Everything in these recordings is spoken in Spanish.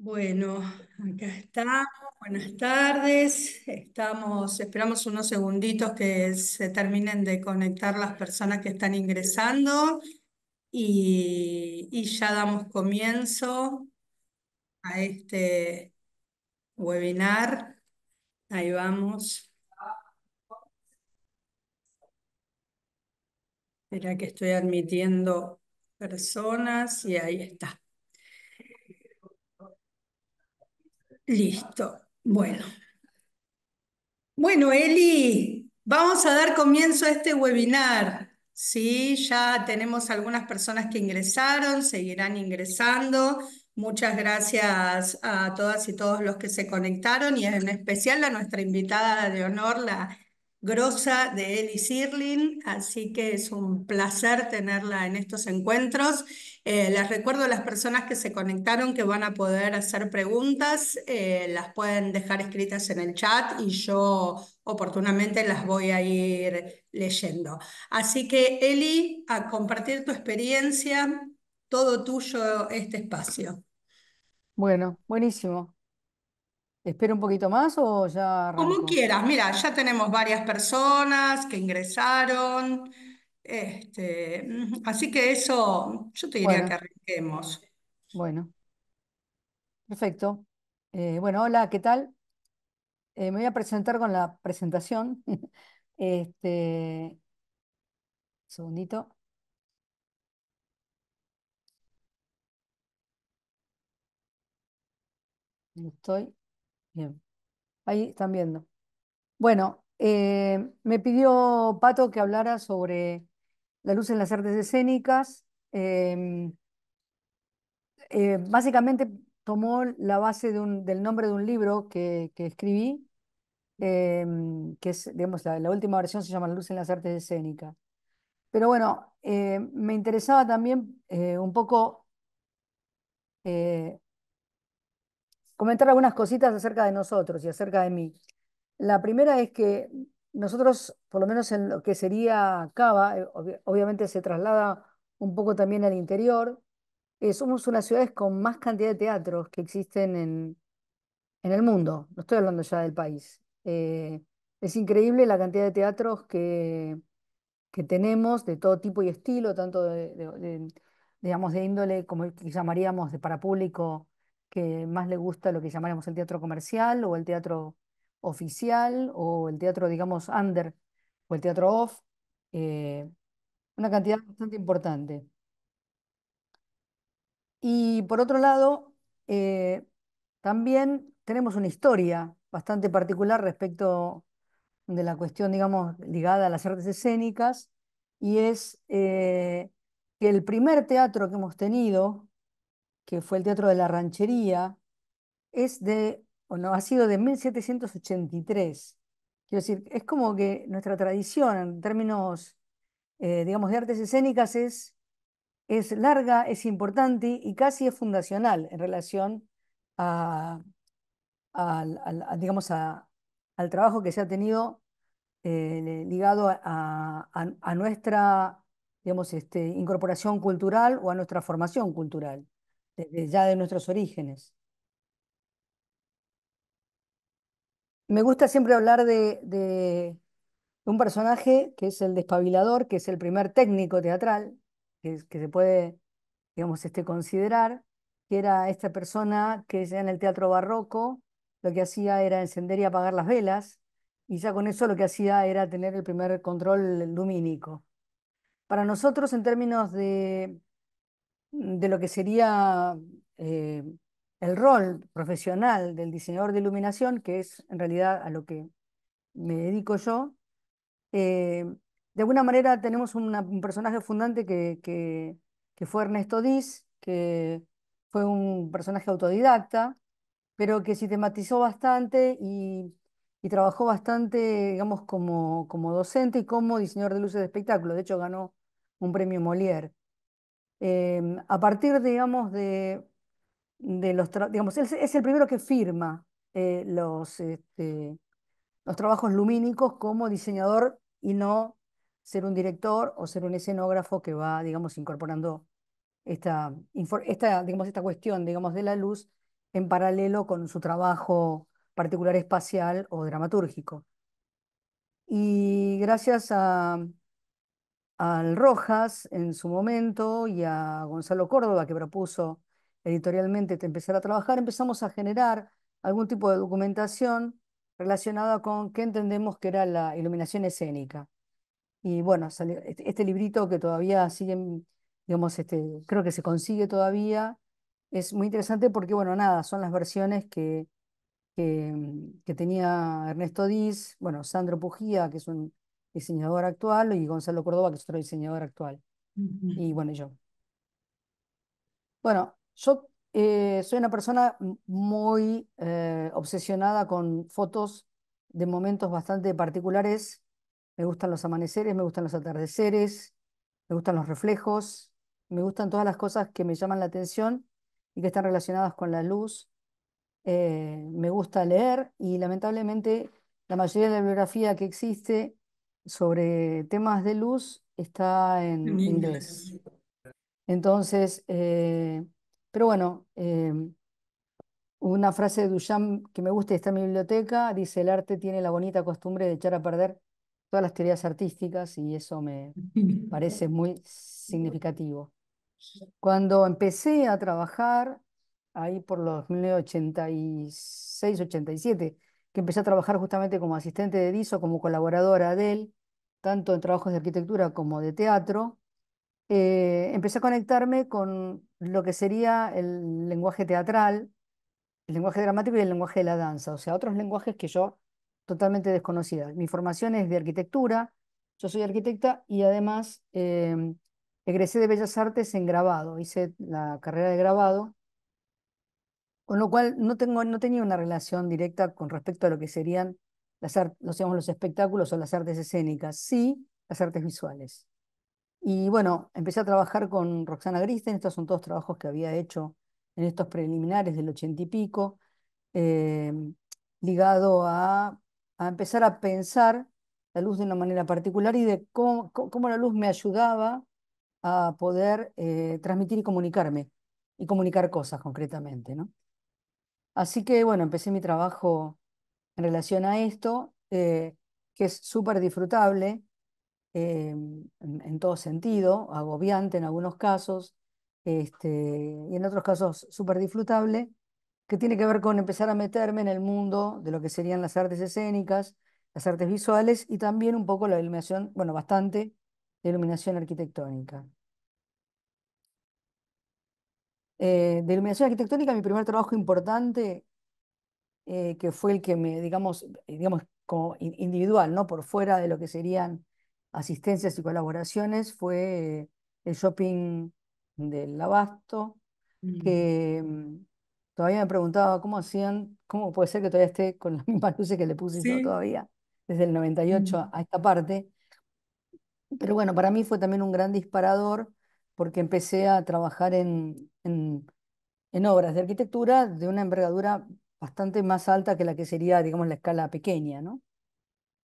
Bueno, acá estamos. Buenas tardes. Esperamos unos segunditos que se terminen de conectar las personas que están ingresando y ya damos comienzo a este webinar. Ahí vamos. Espera que estoy admitiendo personas y ahí está. Listo. Bueno, Eli, vamos a dar comienzo a este webinar. Sí, ya tenemos algunas personas que ingresaron, seguirán ingresando. Muchas gracias a todas y todos los que se conectaron y en especial a nuestra invitada de honor, la grosa de Eli Sirlin. Así que es un placer tenerla en estos encuentros. Les recuerdo a las personas que se conectaron que van a poder hacer preguntas, las pueden dejar escritas en el chat y yo oportunamente las voy a ir leyendo. Así que, Eli, a compartir tu experiencia, todo tuyo este espacio. Bueno, buenísimo. ¿Espero un poquito más o ya Como arranco? quieras, mira, ya tenemos varias personas que ingresaron, así que eso, yo te diría que Bueno, arranquemos. bueno, perfecto. Bueno, hola, ¿qué tal? Me voy a presentar con la presentación. Este, segundito, ahí estoy. Bien, ahí están viendo. Bueno, me pidió Pato que hablara sobre la luz en las artes escénicas. Básicamente tomó la base del nombre de un libro que escribí, que es, digamos, la última versión se llama La luz en las artes escénicas. Pero bueno, me interesaba también un poco eh, comentar algunas cositas acerca de nosotros y acerca de mí. La primera es que nosotros, por lo menos en lo que sería Cava, obviamente se traslada un poco también al interior. Somos una ciudad con más cantidad de teatros que existen en el mundo, no estoy hablando ya del país. Es increíble la cantidad de teatros que tenemos de todo tipo y estilo, tanto digamos, de índole, como el que llamaríamos de para público, que más le gusta lo que llamaríamos el teatro comercial o el teatro oficial o el teatro, digamos, under o el teatro off. eh, una cantidad bastante importante. Y por otro lado, también tenemos una historia bastante particular respecto de la cuestión, digamos, ligada a las artes escénicas, y es que el primer teatro que hemos tenido, que fue el Teatro de la Ranchería, o no, ha sido de 1783. Quiero decir, es como que nuestra tradición en términos, digamos, de artes escénicas es larga, es importante y casi es fundacional en relación a, digamos, al trabajo que se ha tenido ligado a nuestra, digamos, incorporación cultural o a nuestra formación cultural, desde ya de nuestros orígenes. Me gusta siempre hablar de un personaje que es el despabilador, que es el primer técnico teatral que se puede, digamos, considerar, que era esta persona que ya en el teatro barroco lo que hacía era encender y apagar las velas, y ya con eso lo que hacía era tener el primer control lumínico. Para nosotros, en términos de lo que sería eh, el rol profesional del diseñador de iluminación, que es en realidad a lo que me dedico yo, eh, de alguna manera tenemos un personaje fundante que fue Ernesto Diz, que fue un personaje autodidacta, pero que sistematizó bastante y trabajó bastante, digamos, como docente y como diseñador de luces de espectáculo. De hecho, ganó un premio Molière. A partir, digamos, digamos, él es el primero que firma los trabajos lumínicos como diseñador y no ser un director o ser un escenógrafo que va, digamos, incorporando digamos, esta cuestión, digamos, de la luz en paralelo con su trabajo particular espacial o dramatúrgico. Y gracias al Rojas en su momento y a Gonzalo Córdoba, que propuso editorialmente empezar a trabajar, empezamos a generar algún tipo de documentación relacionada con qué entendemos que era la iluminación escénica. Y bueno, salió este librito que todavía siguen, digamos, creo que se consigue todavía. Es muy interesante porque, bueno, nada, son las versiones que tenía Ernesto Diz, bueno, Sandro Pujía, que es un diseñador actual, y Gonzalo Córdoba, que es otro diseñador actual. Y bueno, yo. Bueno, yo soy una persona muy obsesionada con fotos de momentos bastante particulares. Me gustan los amaneceres, me gustan los atardeceres, me gustan los reflejos, me gustan todas las cosas que me llaman la atención y que están relacionadas con la luz. Me gusta leer y lamentablemente la mayoría de la bibliografía que existe sobre temas de luz está En en inglés. inglés. Entonces, pero bueno, una frase de Duchamp que me gusta y está en mi biblioteca, dice, el arte tiene la bonita costumbre de echar a perder todas las teorías artísticas y eso me parece muy significativo. Cuando empecé a trabajar, ahí por los 1986, 87, que empecé a trabajar justamente como asistente de Diso, como colaboradora de él, tanto en trabajos de arquitectura como de teatro, empecé a conectarme con lo que sería el lenguaje teatral, el lenguaje dramático y el lenguaje de la danza, o sea, otros lenguajes que yo totalmente desconocía. Mi formación es de arquitectura, yo soy arquitecta y además egresé de Bellas Artes en grabado, hice la carrera de grabado, con lo cual no tenía una relación directa con respecto a lo que serían los espectáculos o las artes escénicas, sí las artes visuales. Y bueno, empecé a trabajar con Roxana Gristen, estos son todos trabajos que había hecho en estos preliminares del 80 y pico, eh, ligado a empezar a pensar la luz de una manera particular y de cómo la luz me ayudaba a poder transmitir y comunicar cosas concretamente, ¿no? Así que bueno, empecé mi trabajo en relación a esto, que es súper disfrutable en todo sentido, agobiante en algunos casos, y en otros casos súper disfrutable, que tiene que ver con empezar a meterme en el mundo de lo que serían las artes escénicas, las artes visuales y también un poco la iluminación, bueno, bastante de iluminación arquitectónica. De iluminación arquitectónica, mi primer trabajo importante, que fue el que digamos como individual, ¿no? Por fuera de lo que serían asistencias y colaboraciones, fue el shopping del Abasto, que todavía me preguntaba cómo hacían, cómo puede ser que todavía esté con las mismas luces que le puse yo Sí. todavía, desde el 98 a esta parte. Pero bueno, para mí fue también un gran disparador porque empecé a trabajar en obras de arquitectura de una envergadura bastante más alta que la que sería, digamos, la escala pequeña, ¿no?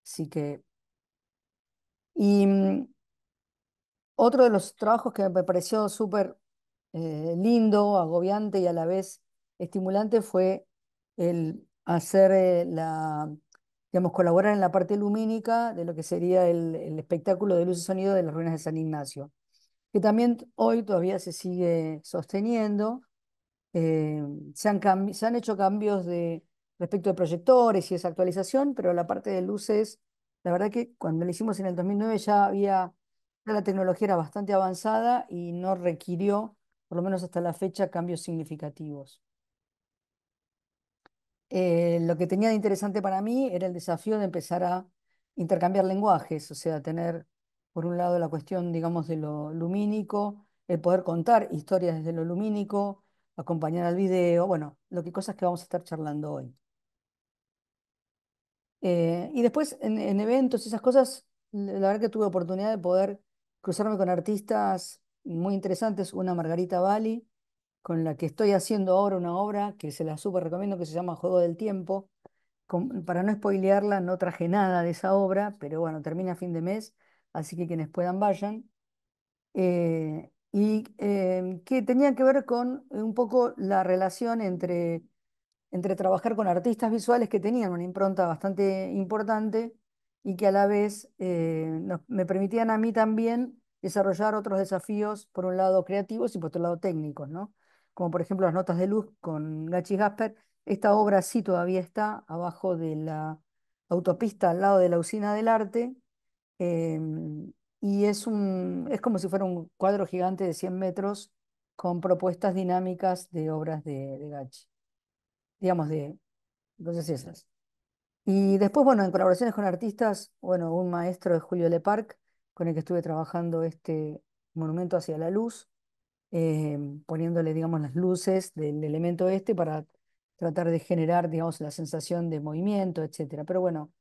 Así que, y otro de los trabajos que me pareció súper lindo, agobiante y a la vez estimulante fue el hacer digamos, colaborar en la parte lumínica de lo que sería el espectáculo de luz y sonido de las ruinas de San Ignacio, que también hoy todavía se sigue sosteniendo. eh, se han hecho cambios respecto de proyectores y esa actualización, pero la parte de luces, la verdad que cuando lo hicimos en el 2009 ya la tecnología era bastante avanzada y no requirió, por lo menos hasta la fecha, cambios significativos. Lo que tenía de interesante para mí era el desafío de empezar a intercambiar lenguajes, o sea, tener por un lado la cuestión, digamos, de lo lumínico, el poder contar historias desde lo lumínico, acompañar al video, bueno, cosas que vamos a estar charlando hoy. Y después en eventos y esas cosas, la verdad que tuve oportunidad de poder cruzarme con artistas muy interesantes, una Margarita Bali, con la que estoy haciendo ahora una obra que se la súper recomiendo, que se llama Juego del Tiempo. Para no spoilearla, no traje nada de esa obra, pero bueno, termina a fin de mes, así que quienes puedan vayan. Y que tenía que ver con un poco la relación entre entre trabajar con artistas visuales que tenían una impronta bastante importante y que a la vez me permitían a mí también desarrollar otros desafíos, por un lado creativos y por otro lado técnicos, ¿no? Como por ejemplo las notas de luz con Gachi Gasper. Esta obra sí todavía está abajo de la autopista al lado de la usina del arte. Y es como si fuera un cuadro gigante de 100 metros con propuestas dinámicas de obras de Gachi, digamos, entonces esas. Y después, bueno, en colaboraciones con artistas, bueno, un maestro de Julio Leparc, con el que estuve trabajando este monumento hacia la luz, poniéndole, digamos, las luces del elemento este para tratar de generar, digamos, la sensación de movimiento, etcétera. Pero bueno,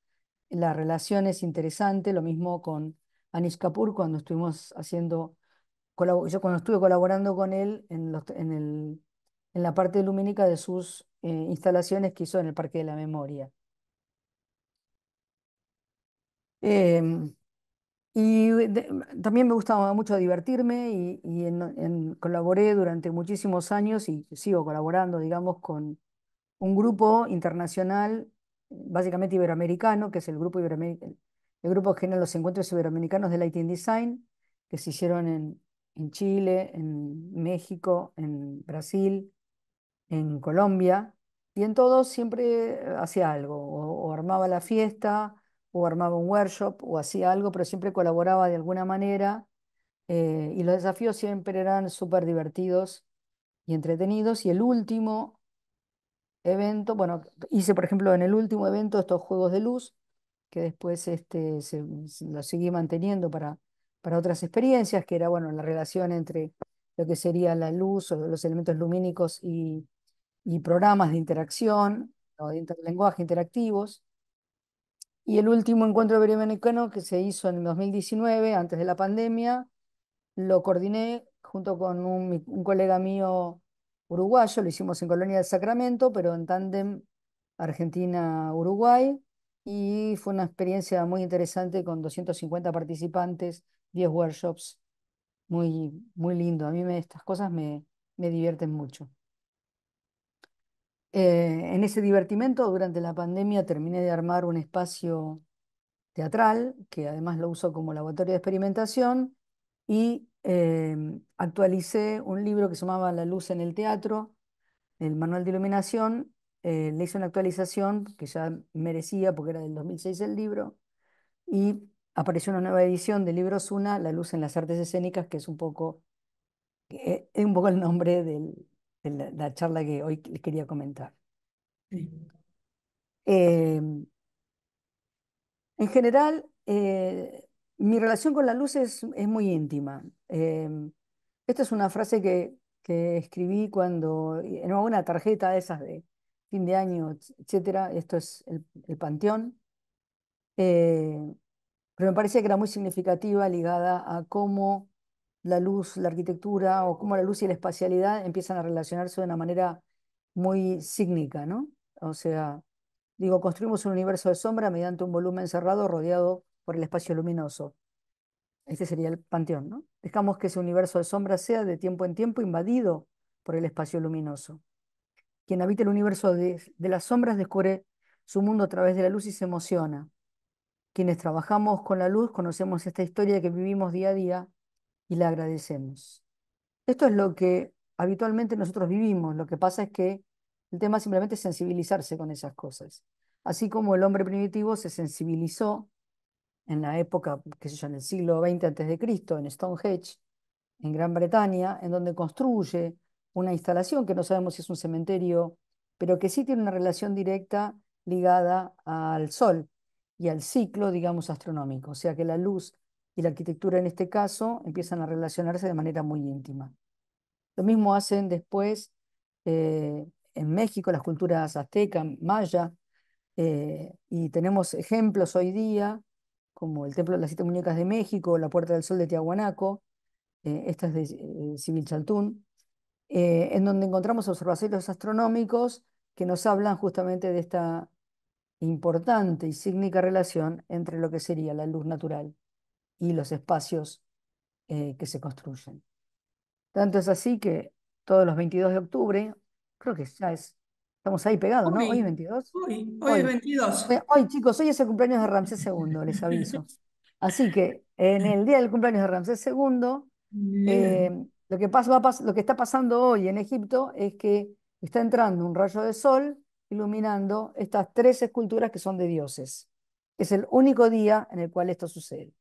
la relación es interesante, lo mismo con Anish Kapoor cuando estuvimos haciendo, yo cuando estuve colaborando con él en la parte lumínica de sus instalaciones que hizo en el Parque de la Memoria. Em, También me gustaba mucho divertirme colaboré durante muchísimos años y sigo colaborando, digamos, con un grupo internacional, básicamente iberoamericano, que es el grupo que genera los encuentros iberoamericanos de Lighting Design, que se hicieron en Chile, en México, en Brasil, en Colombia, y en todos siempre hacía algo, o armaba la fiesta, o armaba un workshop, o hacía algo, pero siempre colaboraba de alguna manera, y los desafíos siempre eran súper divertidos y entretenidos, y el último evento, bueno, hice por ejemplo en el último evento estos juegos de luz, que después los seguí manteniendo para otras experiencias, que era bueno, la relación entre lo que sería la luz o los elementos lumínicos y programas de interacción o de lenguaje interactivos. Y el último encuentro iberoamericano que se hizo en 2019, antes de la pandemia, lo coordiné junto con un colega mío uruguayo, lo hicimos en Colonia del Sacramento, pero en tándem Argentina-Uruguay, y fue una experiencia muy interesante con 250 participantes, 10 workshops, muy lindo. A mí estas cosas me divierten mucho. En ese divertimento, durante la pandemia, terminé de armar un espacio teatral, que además lo uso como laboratorio de experimentación, y actualicé un libro que se llamaba La luz en el teatro, el manual de iluminación. Le hice una actualización que ya merecía porque era del 2006 el libro, y apareció una nueva edición del libro Zuna, La luz en las artes escénicas, que es un poco el nombre de la charla que hoy les quería comentar. Sí. Eh, En general, mi relación con la luz es muy íntima. Esta es una frase que escribí cuando, en una tarjeta de esas de fin de año, etcétera. Esto es el Panteón. Eh, pero me parece que era muy significativa, ligada a cómo la luz, la arquitectura o cómo la luz y la espacialidad empiezan a relacionarse de una manera muy sígnica, ¿no? O sea, digo, construimos un universo de sombra mediante un volumen cerrado rodeado por el espacio luminoso. Este sería el panteón, ¿no? Dejamos que ese universo de sombra sea de tiempo en tiempo invadido por el espacio luminoso. Quien habita el universo de las sombras descubre su mundo a través de la luz y se emociona. Quienes trabajamos con la luz conocemos esta historia que vivimos día a día y la agradecemos. Esto es lo que habitualmente nosotros vivimos. Lo que pasa es que el tema simplemente es sensibilizarse con esas cosas. Así como el hombre primitivo se sensibilizó en la época, qué sé yo, en el siglo XX antes de Cristo, en Stonehenge, en Gran Bretaña, en donde construye una instalación que no sabemos si es un cementerio, pero que sí tiene una relación directa ligada al Sol y al ciclo, digamos, astronómico. O sea que la luz y la arquitectura en este caso empiezan a relacionarse de manera muy íntima. Lo mismo hacen después en México, las culturas azteca, maya, y tenemos ejemplos hoy día, como el Templo de las Siete Muñecas de México, la Puerta del Sol de Tiahuanaco, esta es de Chaltún, en donde encontramos observatorios astronómicos que nos hablan justamente de esta importante y sígnica relación entre lo que sería la luz natural y los espacios que se construyen. Tanto es así que todos los 22 de octubre, creo que ya es Estamos ahí pegados, ¿no? Hoy es Hoy, 22. hoy es Hoy. 22. Hoy, chicos, hoy es el cumpleaños de Ramsés II, les aviso. Así que en el día del cumpleaños de Ramsés II, Bien. lo que lo que está pasando hoy en Egipto es que está entrando un rayo de sol iluminando estas tres esculturas que son de dioses. Es el único día en el cual esto sucede.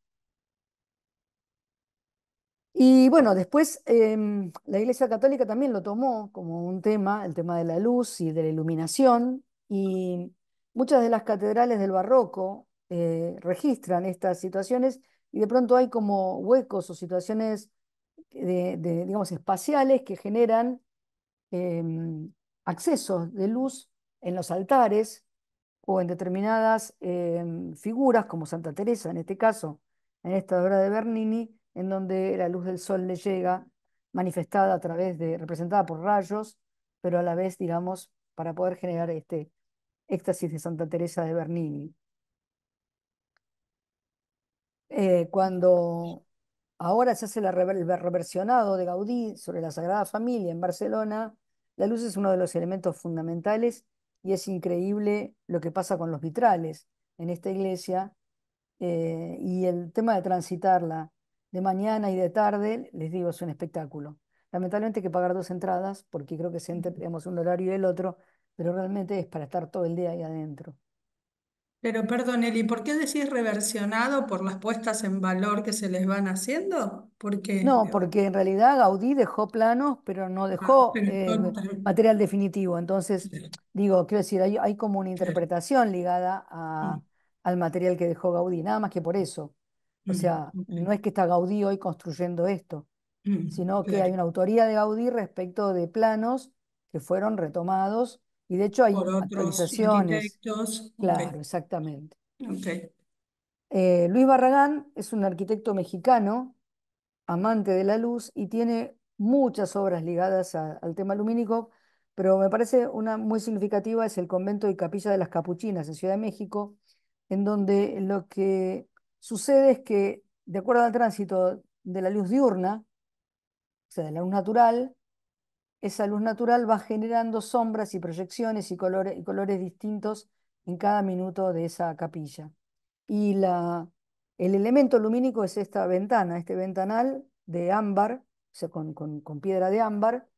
Y bueno, después la Iglesia Católica también lo tomó como un tema, el tema de la luz y de la iluminación, y muchas de las catedrales del barroco registran estas situaciones y de pronto hay como huecos o situaciones digamos, espaciales que generan accesos de luz en los altares o en determinadas figuras, como Santa Teresa en este caso, en esta obra de Bernini, en donde la luz del sol le llega manifestada a través de, representada por rayos, pero a la vez, digamos, para poder generar este éxtasis de Santa Teresa de Bernini. Cuando ahora se hace el reversionado de Gaudí sobre la Sagrada Familia en Barcelona, la luz es uno de los elementos fundamentales y es increíble lo que pasa con los vitrales en esta iglesia y el tema de transitarla de mañana y de tarde, les digo, es un espectáculo. Lamentablemente hay que pagar dos entradas porque creo que se entre, digamos, un horario y el otro, pero realmente es para estar todo el día ahí adentro. Pero perdón, Eli, ¿por qué decís reversionado por las puestas en valor que se les van haciendo? Porque, No, porque en realidad Gaudí dejó planos, pero no dejó pero material definitivo. Entonces, digo, quiero decir, hay como una claro. interpretación ligada Mm, al material que dejó Gaudí, nada más que por eso. O sea, ok, no es que está Gaudí hoy construyendo esto, sino que hay claro. una autoría de Gaudí respecto de planos que fueron retomados y de hecho Por hay otros actualizaciones. arquitectos. Ok, Claro, exactamente. ok. Luis Barragán es un arquitecto mexicano amante de la luz y tiene muchas obras ligadas al tema lumínico, pero me parece una muy significativa es el convento y capilla de las Capuchinas en Ciudad de México, en donde lo que sucede es que, de acuerdo al tránsito de la luz diurna, o sea, de la luz natural, esa luz natural va generando sombras y proyecciones y colores distintos en cada minuto de esa capilla. Y el elemento lumínico es esta ventana, este ventanal de ámbar, o sea, con piedra de ámbar,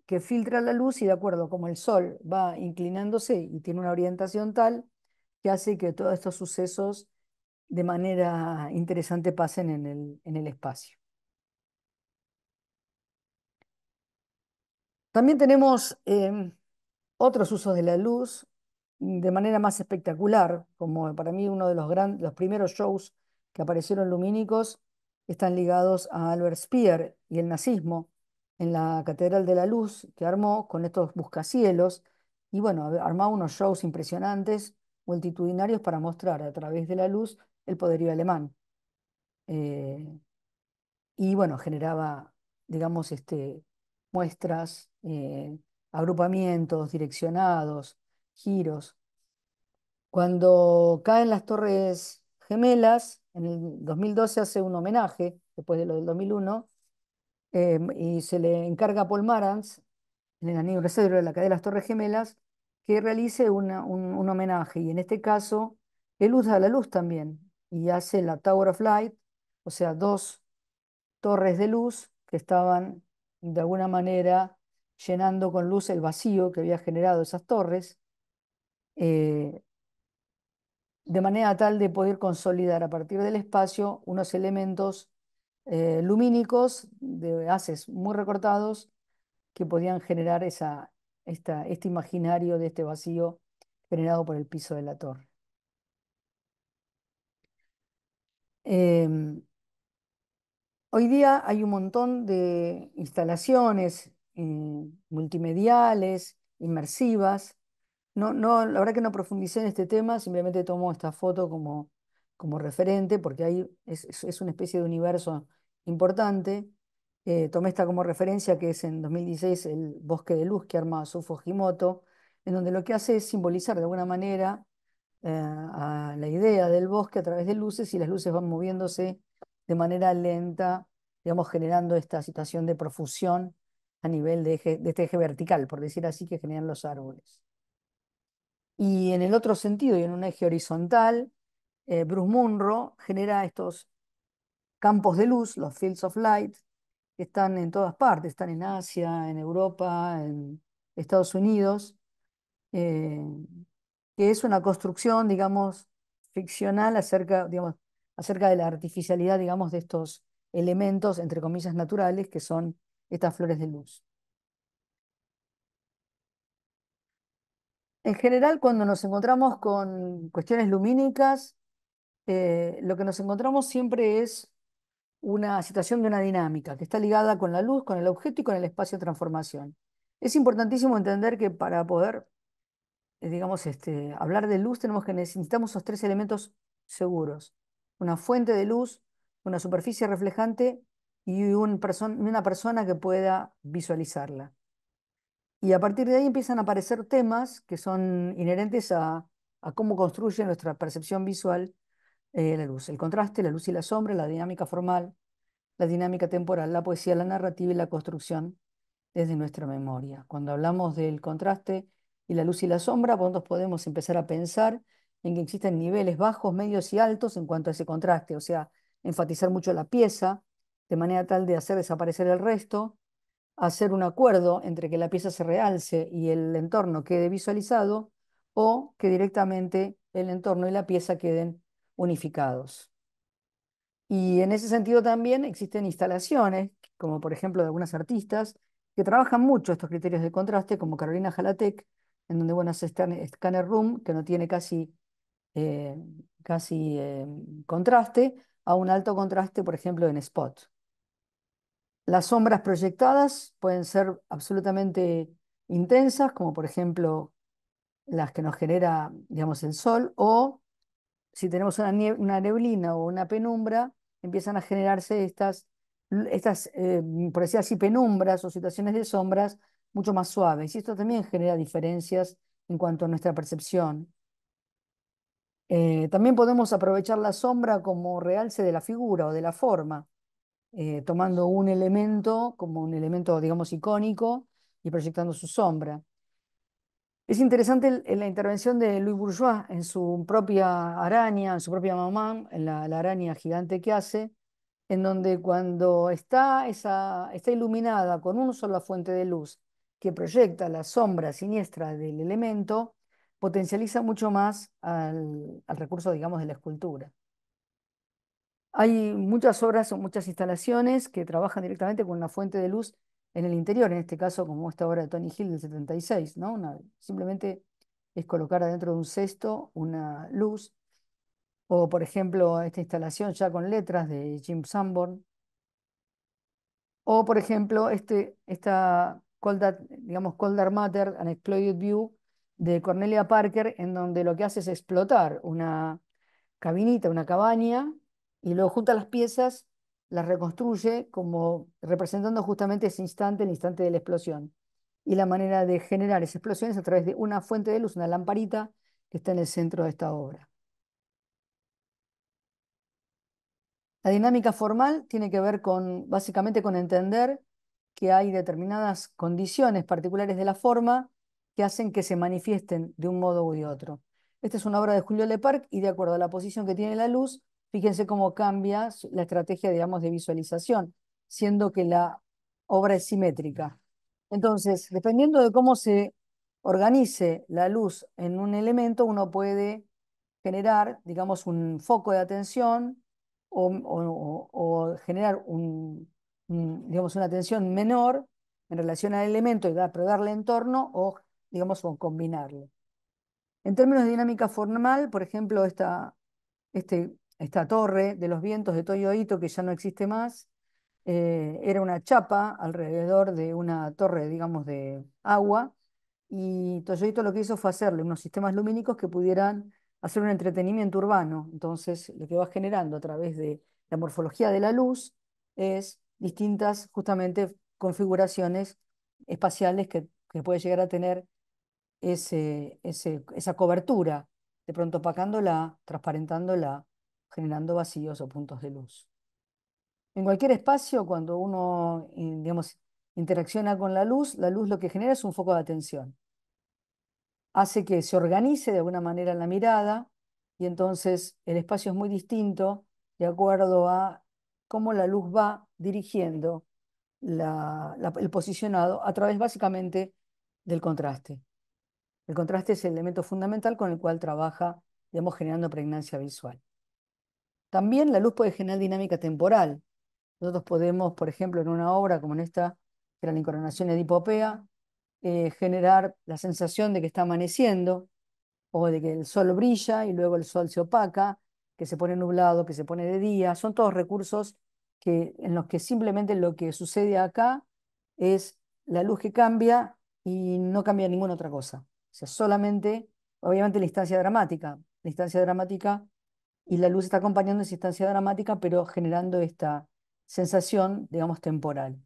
que filtra la luz y de acuerdo como el sol va inclinándose y tiene una orientación tal que hace que todos estos sucesos de manera interesante pasen en el espacio. También tenemos otros usos de la luz de manera más espectacular, como para mí uno de los primeros shows que aparecieron lumínicos están ligados a Albert Speer y el nazismo en la Catedral de la Luz que armó con estos buscacielos y bueno, armaba unos shows impresionantes, multitudinarios para mostrar a través de la luz el poderío alemán. Eh, y bueno, generaba, digamos, muestras, agrupamientos direccionados, giros. Cuando caen las Torres Gemelas, en el 2012 hace un homenaje, después de lo del 2001, y se le encarga a Paul Marantz, en el aniversario de la caída de las Torres Gemelas, que realice un homenaje. Y en este caso, él usa la luz también, y hace la Tower of Light, o sea, dos torres de luz que estaban de alguna manera llenando con luz el vacío que había generado esas torres, eh, de manera tal de poder consolidar a partir del espacio unos elementos lumínicos de haces muy recortados que podían generar este imaginario de este vacío generado por el piso de la torre. Em, Hoy día hay un montón de instalaciones multimediales, inmersivas. La verdad que no profundicé en este tema, simplemente tomo esta foto como referente porque ahí es una especie de universo importante. Tomé esta como referencia que es en 2016 el Bosque de Luz que arma Su Fujimoto, en donde lo que hace es simbolizar de alguna manera a la idea del bosque a través de luces y las luces van moviéndose de manera lenta, digamos, generando esta situación de profusión a nivel de este eje vertical, por decir así, que generan los árboles. Y en el otro sentido, y en un eje horizontal, Bruce Munro genera estos campos de luz, los fields of light, que están en todas partes, están en Asia, en Europa, en Estados Unidos, eh, que es una construcción, digamos, ficcional acerca, digamos, acerca de la artificialidad, digamos, de estos elementos, entre comillas, naturales, que son estas flores de luz. En general, cuando nos encontramos con cuestiones lumínicas, lo que nos encontramos siempre es una situación de una dinámica que está ligada con la luz, con el objeto y con el espacio de transformación. Es importantísimo entender que para poder, digamos, hablar de luz necesitamos esos tres elementos seguros: una fuente de luz, una superficie reflejante y una persona que pueda visualizarla. Y a partir de ahí empiezan a aparecer temas que son inherentes a cómo construye nuestra percepción visual la luz. El contraste, la luz y la sombra, la dinámica formal, la dinámica temporal, la poesía, la narrativa y la construcción desde nuestra memoria. Cuando hablamos del contraste y la luz y la sombra, nosotros podemos empezar a pensar en que existen niveles bajos, medios y altos en cuanto a ese contraste, o sea, enfatizar mucho la pieza de manera tal de hacer desaparecer el resto, hacer un acuerdo entre que la pieza se realce y el entorno quede visualizado, o que directamente el entorno y la pieza queden unificados. Y en ese sentido también existen instalaciones, como por ejemplo de algunas artistas, que trabajan mucho estos criterios de contraste, como Carolina Jalatek, en donde, bueno, hace Scanner Room, que no tiene eh, casi contraste, a un alto contraste, por ejemplo, en Spot. Las sombras proyectadas pueden ser absolutamente intensas, como por ejemplo las que nos genera, digamos, el sol, o si tenemos una neblina o una penumbra, empiezan a generarse estas, por decir así, penumbras o situaciones de sombras mucho más suaves. Y esto también genera diferencias en cuanto a nuestra percepción. También podemos aprovechar la sombra como realce de la figura o de la forma, tomando un elemento como un elemento, digamos, icónico y proyectando su sombra. Es interesante la intervención de Louis Bourgeois en su propia araña, en su propia mamá, en la araña gigante que hace, en donde cuando está iluminada con una sola fuente de luz que proyecta la sombra siniestra del elemento, potencializa mucho más al recurso, digamos, de la escultura. Hay muchas obras o muchas instalaciones que trabajan directamente con una fuente de luz en el interior, en este caso como esta obra de Tony Hill del 76, ¿no? Simplemente es colocar adentro de un cesto una luz, o por ejemplo esta instalación ya con letras de Jim Sanborn, o por ejemplo esta digamos, Cold Dark Matter, An Exploited View de Cornelia Parker, en donde lo que hace es explotar una cabinita, una cabaña, y luego junta las piezas, las reconstruye como representando justamente ese instante, el instante de la explosión. Y la manera de generar esa explosión es a través de una fuente de luz, una lamparita que está en el centro de esta obra. La dinámica formal tiene que ver básicamente con entender que hay determinadas condiciones particulares de la forma que hacen que se manifiesten de un modo u de otro. Esta es una obra de Julio Leparc y de acuerdo a la posición que tiene la luz, fíjense cómo cambia la estrategia, digamos, de visualización, siendo que la obra es simétrica. Entonces, dependiendo de cómo se organice la luz en un elemento, uno puede generar, digamos, un foco de atención o generar digamos, una tensión menor en relación al elemento pero darle entorno o, digamos, o combinarlo. En términos de dinámica formal, por ejemplo, esta torre de los vientos de Toyo Ito, que ya no existe más, era una chapa alrededor de una torre, digamos, de agua, y Toyoito lo que hizo fue hacerle unos sistemas lumínicos que pudieran hacer un entretenimiento urbano. Entonces, lo que va generando a través de la morfología de la luz es distintas, justamente, configuraciones espaciales que puede llegar a tener esa cobertura, de pronto opacándola, transparentándola, generando vacíos o puntos de luz. En cualquier espacio, cuando uno, digamos, interacciona con la luz lo que genera es un foco de atención. hace que se organice de alguna manera la mirada y entonces el espacio es muy distinto de acuerdo a cómo la luz va dirigiendo el posicionado a través básicamente del contraste. El contraste es el elemento fundamental con el cual trabaja, digamos, generando pregnancia visual. También la luz puede generar dinámica temporal. Nosotros podemos, por ejemplo, en una obra como en esta, que era la Incoronación de Hipopea, generar la sensación de que está amaneciendo o de que el sol brilla y luego el sol se opaca, que se pone nublado, que se pone de día. Son todos recursos en los que simplemente lo que sucede acá es la luz que cambia y no cambia ninguna otra cosa. O sea, solamente, obviamente, la instancia dramática. La instancia dramática y la luz está acompañando esa instancia dramática, pero generando esta sensación, digamos, temporal.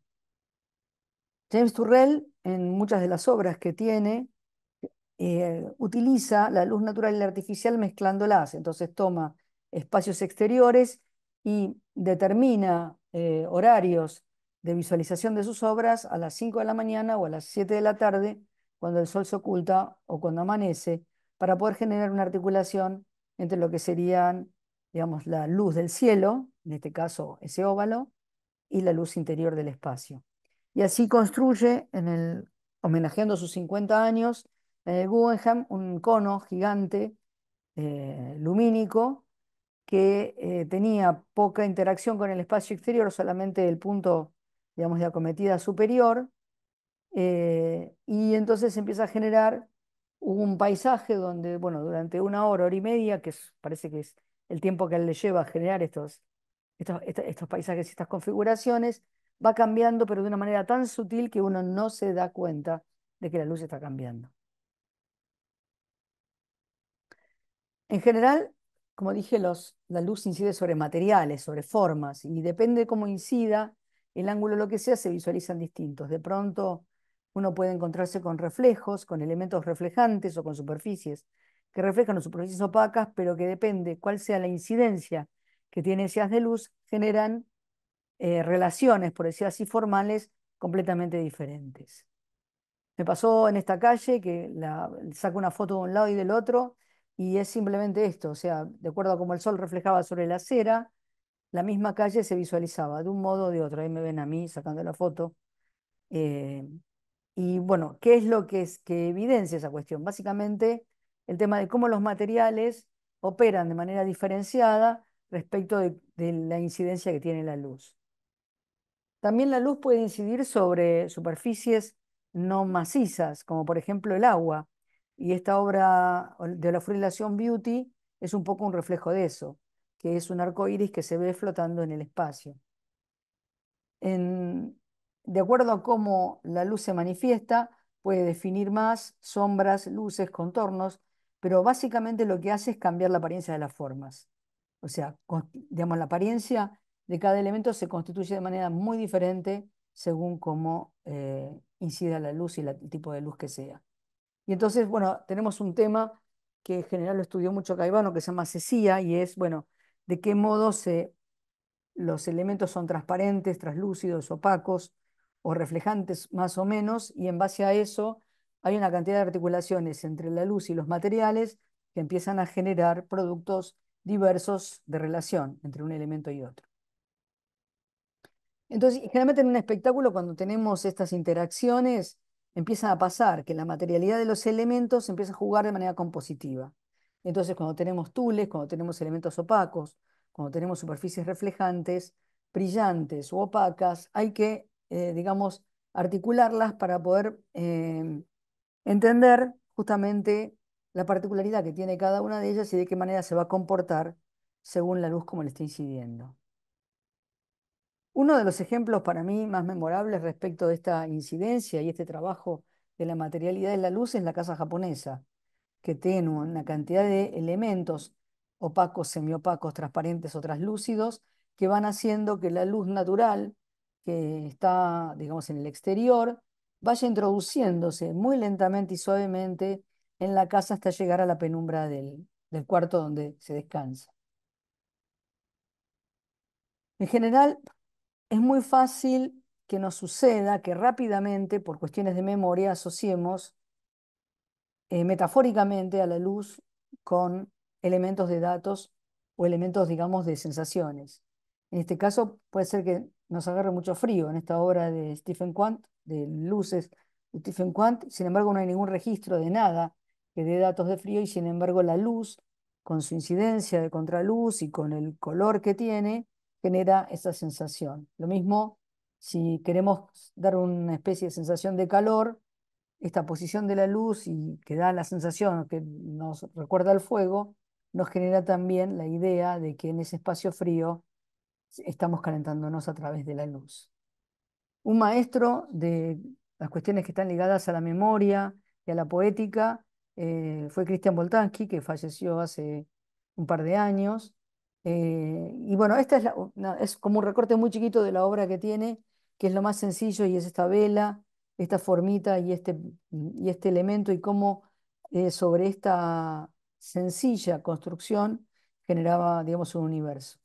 James Turrell, en muchas de las obras que tiene, utiliza la luz natural y la artificial mezclándolas. Entonces toma espacios exteriores y determina horarios de visualización de sus obras a las 5 de la mañana o a las 7 de la tarde, cuando el sol se oculta o cuando amanece, para poder generar una articulación entre lo que serían, digamos, la luz del cielo, en este caso ese óvalo, y la luz interior del espacio. Y así construye, homenajeando sus 50 años, en el Guggenheim, un cono gigante lumínico que tenía poca interacción con el espacio exterior, solamente el punto, digamos, de acometida superior, y entonces empieza a generar un paisaje donde, bueno, durante una hora, hora y media, parece que es el tiempo que a él le lleva a generar estos paisajes y estas configuraciones, va cambiando, pero de una manera tan sutil que uno no se da cuenta de que la luz está cambiando. En general, como dije, la luz incide sobre materiales, sobre formas, y depende de cómo incida, el ángulo, lo que sea, se visualizan distintos. De pronto, uno puede encontrarse con reflejos, con elementos reflejantes o con superficies que reflejan o superficies opacas, pero que depende cuál sea la incidencia que tiene ese haz de luz, generan relaciones, por decir así, formales completamente diferentes. Me pasó en esta calle que saco una foto de un lado y del otro y es simplemente esto, o sea, de acuerdo a cómo el sol reflejaba sobre la acera, la misma calle se visualizaba de un modo o de otro. Ahí me ven a mí sacando la foto. Eh, y bueno, ¿qué es lo que evidencia esa cuestión? Básicamente el tema de cómo los materiales operan de manera diferenciada respecto de la incidencia que tiene la luz. También la luz puede incidir sobre superficies no macizas, como por ejemplo el agua. Y esta obra de la Frilación Beauty es un poco un reflejo de eso, que es un arco iris que se ve flotando en el espacio. En- de acuerdo a cómo la luz se manifiesta, puede definir más sombras, luces, contornos, pero básicamente lo que hace es cambiar la apariencia de las formas. O sea, digamos, la apariencia de cada elemento se constituye de manera muy diferente según cómo incida la luz y el tipo de luz que sea. Y entonces, bueno, tenemos un tema que en general lo estudió mucho Caivano, que se llama cesía, y es, bueno, de qué modo los elementos son transparentes, translúcidos, opacos o reflejantes más o menos, y en base a eso hay una cantidad de articulaciones entre la luz y los materiales que empiezan a generar productos diversos de relación entre un elemento y otro. Entonces, generalmente en un espectáculo, cuando tenemos estas interacciones, empieza a pasar que la materialidad de los elementos empieza a jugar de manera compositiva. Entonces, cuando tenemos tules, cuando tenemos elementos opacos, cuando tenemos superficies reflejantes, brillantes o opacas, hay que, digamos, articularlas para poder entender justamente la particularidad que tiene cada una de ellas y de qué manera se va a comportar según la luz como le está incidiendo. Uno de los ejemplos para mí más memorables respecto de esta incidencia y este trabajo de la materialidad de la luz es la casa japonesa, que tiene una cantidad de elementos opacos, semiopacos, transparentes o translúcidos que van haciendo que la luz natural que está, digamos, en el exterior vaya introduciéndose muy lentamente y suavemente en la casa hasta llegar a la penumbra del cuarto donde se descansa. En general, es muy fácil que nos suceda que rápidamente, por cuestiones de memoria, asociemos metafóricamente a la luz con elementos de datos o elementos, digamos, de sensaciones. En este caso puede ser que nos agarre mucho frío en esta obra de Stephen Quant, de luces de Stephen Quant. Sin embargo, no hay ningún registro de nada que dé datos de frío y sin embargo la luz, con su incidencia de contraluz y con el color que tiene, genera esa sensación. Lo mismo si queremos dar una especie de sensación de calor, esta posición de la luz y que da la sensación que nos recuerda al fuego, nos genera también la idea de que en ese espacio frío estamos calentándonos a través de la luz. Un maestro de las cuestiones que están ligadas a la memoria y a la poética fue Christian Boltanski, que falleció hace un par de años. Y bueno, esta es, es como un recorte muy chiquito de la obra que tiene, que es lo más sencillo y es esta vela, esta formita y este elemento y cómo sobre esta sencilla construcción generaba, digamos, un universo.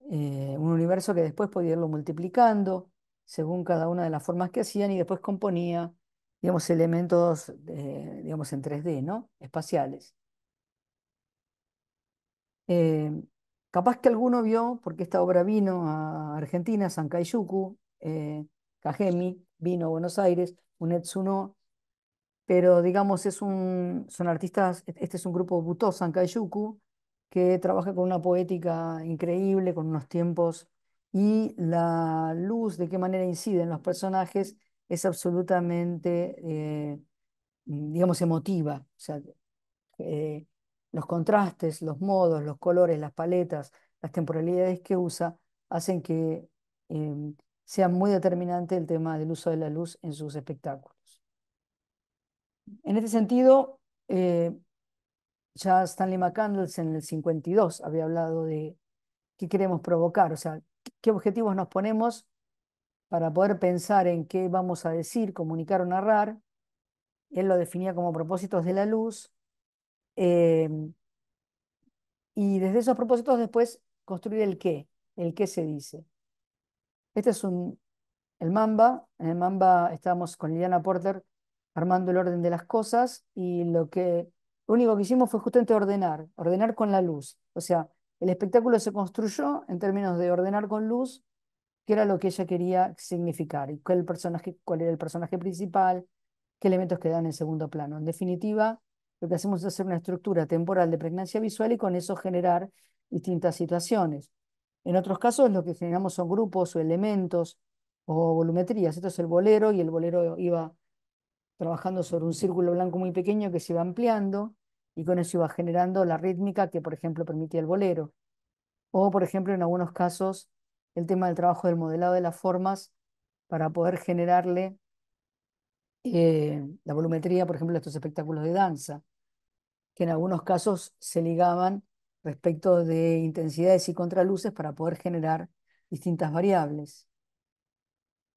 Un universo que después podía irlo multiplicando según cada una de las formas que hacían y después componía, digamos, elementos, digamos, en 3D, ¿no? Espaciales. Eh, Capaz que alguno vio, porque esta obra vino a Argentina, Sankei-Yuku, Kagemi, vino a Buenos Aires, Unetsuno, pero digamos, son artistas, este es un grupo Butō Sankei-Yuku, que trabaja con una poética increíble, con unos tiempos, y la luz, de qué manera incide en los personajes, es absolutamente, digamos, emotiva. O sea, eh, los contrastes, los modos, los colores, las paletas, las temporalidades que usa, hacen que eh, sea muy determinante el tema del uso de la luz en sus espectáculos. En este sentido, ya Stanley McCandless en el 52 había hablado de qué queremos provocar, o sea, qué objetivos nos ponemos para poder pensar en qué vamos a decir, comunicar o narrar. Él lo definía como propósitos de la luz, eh, y desde esos propósitos después construir el qué se dice. Este es el Mamba. En el Mamba estábamos con Liliana Porter armando el orden de las cosas y lo único que hicimos fue justamente ordenar con la luz. O sea, el espectáculo se construyó en términos de ordenar con luz, que era lo que ella quería significar y cuál era el personaje principal, qué elementos quedan en segundo plano. En definitiva, lo que hacemos es hacer una estructura temporal de pregnancia visual y con eso generar distintas situaciones. En otros casos, lo que generamos son grupos o elementos o volumetrías. Esto es el bolero y el bolero iba trabajando sobre un círculo blanco muy pequeño que se iba ampliando y con eso iba generando la rítmica que, por ejemplo, permitía el bolero. O, por ejemplo, en algunos casos, el tema del trabajo del modelado de las formas para poder generarle la volumetría, por ejemplo, de estos espectáculos de danza, que en algunos casos se ligaban respecto de intensidades y contraluces para poder generar distintas variables.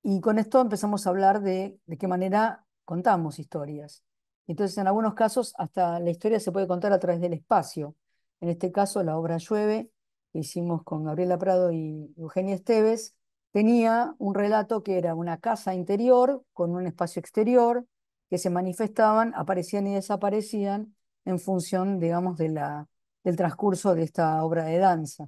Y con esto empezamos a hablar de qué manera contamos historias. Entonces, en algunos casos, hasta la historia se puede contar a través del espacio. En este caso, la obra Llueve, que hicimos con Gabriela Prado y Eugenia Esteves, tenía un relato que era una casa interior con un espacio exterior que se manifestaban, aparecían y desaparecían en función, digamos, del transcurso de esta obra de danza.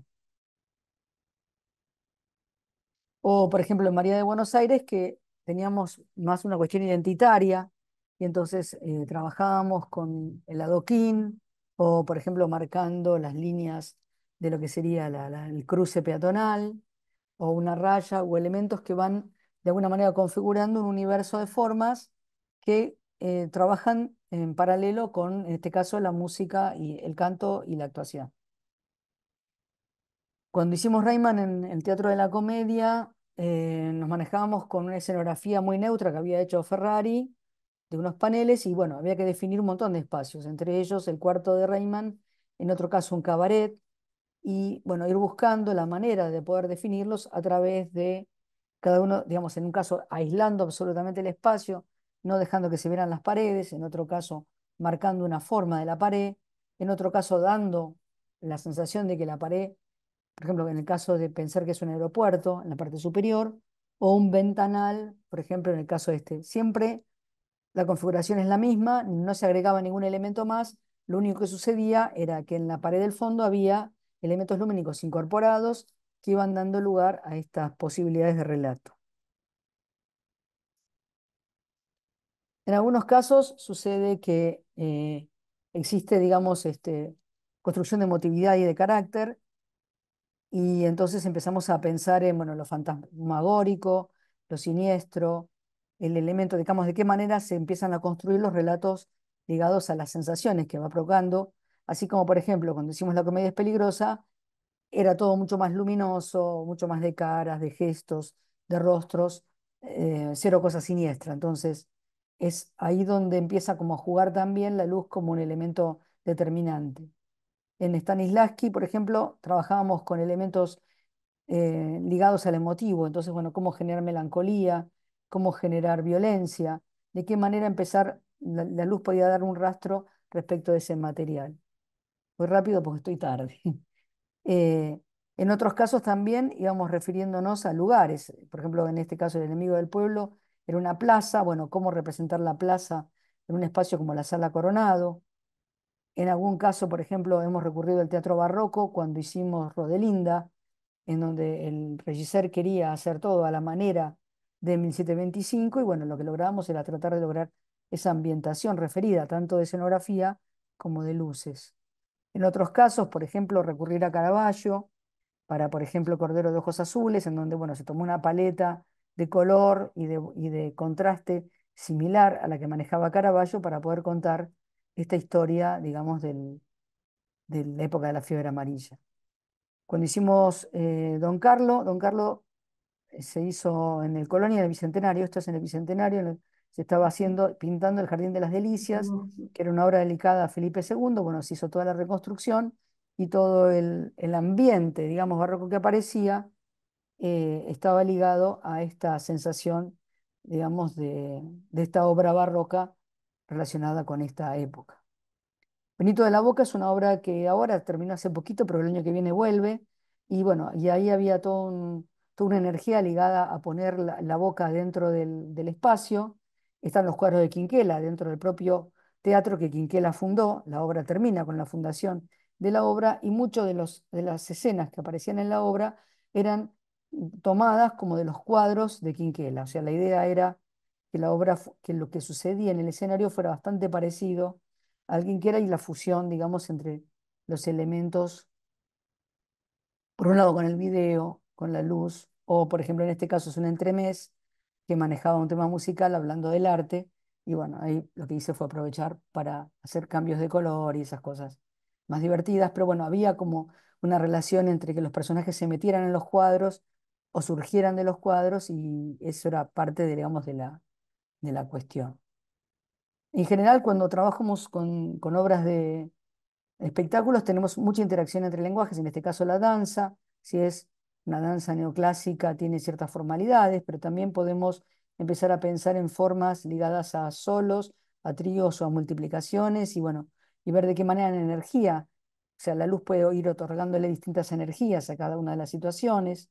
O, por ejemplo, en María de Buenos Aires, que teníamos más una cuestión identitaria, y entonces trabajábamos con el adoquín, o, por ejemplo, marcando las líneas de lo que sería el cruce peatonal, o una raya, o elementos que van de alguna manera configurando un universo de formas que trabajan en paralelo con, en este caso, la música y el canto y la actuación. Cuando hicimos Rayman en el Teatro de la Comedia, nos manejábamos con una escenografía muy neutra que había hecho Ferrari, de unos paneles, y bueno, había que definir un montón de espacios, entre ellos el cuarto de Rayman, en otro caso un cabaret, y bueno, ir buscando la manera de poder definirlos a través de cada uno, digamos, en un caso aislando absolutamente el espacio, no dejando que se vieran las paredes, en otro caso marcando una forma de la pared, en otro caso dando la sensación de que la pared, por ejemplo, en el caso de pensar que es un aeropuerto, en la parte superior, o un ventanal, por ejemplo, en el caso este. Siempre la configuración es la misma, no se agregaba ningún elemento más, lo único que sucedía era que en la pared del fondo había elementos lumínicos incorporados que iban dando lugar a estas posibilidades de relato. En algunos casos sucede que existe, digamos, construcción de emotividad y de carácter, y entonces empezamos a pensar en, bueno, lo fantasmagórico, lo siniestro, el elemento, digamos, de qué manera se empiezan a construir los relatos ligados a las sensaciones que va provocando, así como, por ejemplo, cuando hicimos La comedia es peligrosa, era todo mucho más luminoso, mucho más de caras, de gestos, de rostros, cero cosa siniestra. Entonces, es ahí donde empieza como a jugar también la luz como un elemento determinante. En Stanislavski, por ejemplo, trabajábamos con elementos ligados al emotivo. Entonces, bueno, cómo generar melancolía, cómo generar violencia, de qué manera empezar, la luz podía dar un rastro respecto de ese material. Voy rápido porque estoy tarde. Eh, en otros casos también íbamos refiriéndonos a lugares. Por ejemplo, en este caso, el enemigo del pueblo era una plaza. Bueno, cómo representar la plaza en un espacio como la Sala Coronado. En algún caso, por ejemplo, hemos recurrido al teatro barroco cuando hicimos Rodelinda, en donde el regisseur quería hacer todo a la manera de 1725, y bueno, lo que logramos era tratar de lograr esa ambientación referida tanto de escenografía como de luces. En otros casos, por ejemplo, recurrir a Caravaggio para, por ejemplo, Cordero de Ojos Azules, en donde, bueno, se tomó una paleta de color y de contraste similar a la que manejaba Caravaggio para poder contar esta historia, digamos, de la época de la fiebre amarilla. Cuando hicimos Don Carlo se hizo en el Colonia del Bicentenario, esto es en el Bicentenario, se estaba haciendo, pintando el Jardín de las Delicias, que era una obra dedicada a Felipe II. Bueno, se hizo toda la reconstrucción y todo el ambiente, digamos, barroco que aparecía, estaba ligado a esta sensación, digamos, de esta obra barroca relacionada con esta época. Benito de la Boca es una obra que ahora terminó hace poquito, pero el año que viene vuelve. Y bueno, y ahí había toda una energía ligada a poner la boca dentro del espacio. Están los cuadros de Quinquela dentro del propio teatro que Quinquela fundó. La obra termina con la fundación de la obra, y muchas de las escenas que aparecían en la obra eran tomadas como de los cuadros de Quinquela. O sea, la idea era que la obra, que lo que sucedía en el escenario fuera bastante parecido a alguien que era, y la fusión, digamos, entre los elementos, por un lado con el video, con la luz, o por ejemplo en este caso es un entremés que manejaba un tema musical hablando del arte, y bueno, ahí lo que hice fue aprovechar para hacer cambios de color y esas cosas más divertidas, pero bueno, había como una relación entre que los personajes se metieran en los cuadros o surgieran de los cuadros, y eso era parte, digamos, de la cuestión. En general, cuando trabajamos con obras de espectáculos, tenemos mucha interacción entre lenguajes, en este caso la danza. Si es una danza neoclásica, tiene ciertas formalidades, pero también podemos empezar a pensar en formas ligadas a solos, a tríos o a multiplicaciones, y bueno, y ver de qué manera la energía, o sea, la luz puede ir otorgándole distintas energías a cada una de las situaciones,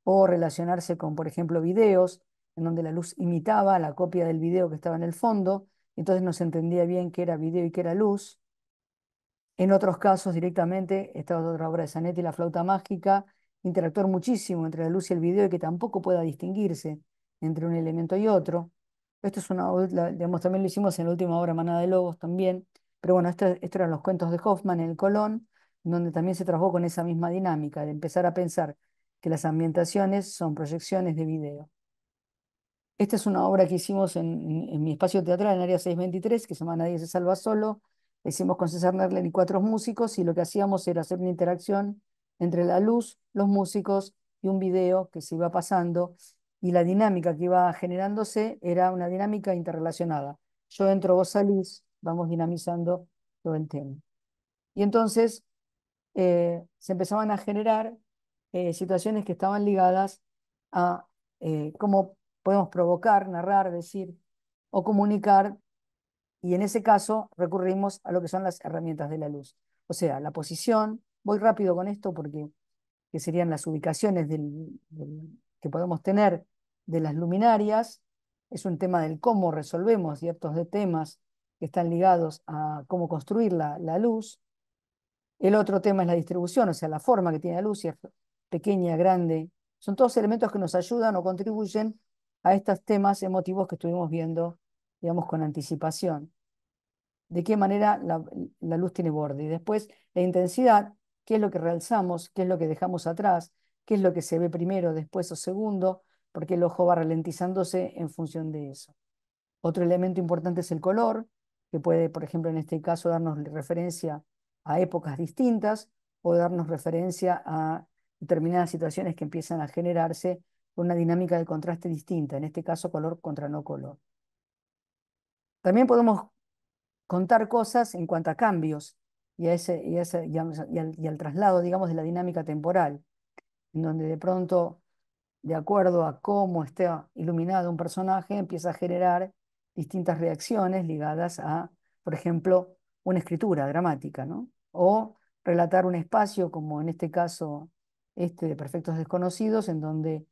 o relacionarse con, por ejemplo, videos, en donde la luz imitaba la copia del video que estaba en el fondo, entonces no se entendía bien qué era video y qué era luz. En otros casos, directamente, esta otra obra de Zanetti, La flauta mágica, interactuar muchísimo entre la luz y el video, y que tampoco pueda distinguirse entre un elemento y otro. Esto es digamos, también lo hicimos en la última obra, Manada de Lobos, también. Pero bueno, esto eran los cuentos de Hoffman en el Colón, donde también se trabajó con esa misma dinámica de empezar a pensar que las ambientaciones son proyecciones de video. Esta es una obra que hicimos en mi espacio teatral en Área 623, que se llama Nadie se salva solo. La hicimos con César Merlen y cuatro músicos, y lo que hacíamos era hacer una interacción entre la luz, los músicos y un video que se iba pasando, y la dinámica que iba generándose era una dinámica interrelacionada. Yo entro, vos salís, vamos dinamizando todo el tema. Y entonces se empezaban a generar situaciones que estaban ligadas a cómo podemos provocar, narrar, decir o comunicar, y en ese caso recurrimos a lo que son las herramientas de la luz. O sea, la posición, voy rápido con esto porque que serían las ubicaciones que podemos tener de las luminarias, es un tema del cómo resolvemos ciertos de temas que están ligados a cómo construir la luz. El otro tema es la distribución, o sea, la forma que tiene la luz, si es pequeña, grande. Son todos elementos que nos ayudan o contribuyen a estos temas emotivos que estuvimos viendo, digamos, con anticipación. De qué manera la luz tiene borde. Y después la intensidad, qué es lo que realzamos, qué es lo que dejamos atrás, qué es lo que se ve primero, después o segundo, porque el ojo va ralentizándose en función de eso. Otro elemento importante es el color, que puede, por ejemplo, en este caso, darnos referencia a épocas distintas o darnos referencia a determinadas situaciones que empiezan a generarse con una dinámica de contraste distinta, en este caso color contra no color. También podemos contar cosas en cuanto a cambios y al traslado, digamos, de la dinámica temporal, en donde de pronto, de acuerdo a cómo está iluminado un personaje, empieza a generar distintas reacciones ligadas a, por ejemplo, una escritura dramática, ¿no? O relatar un espacio, como en este caso este de Perfectos Desconocidos, en donde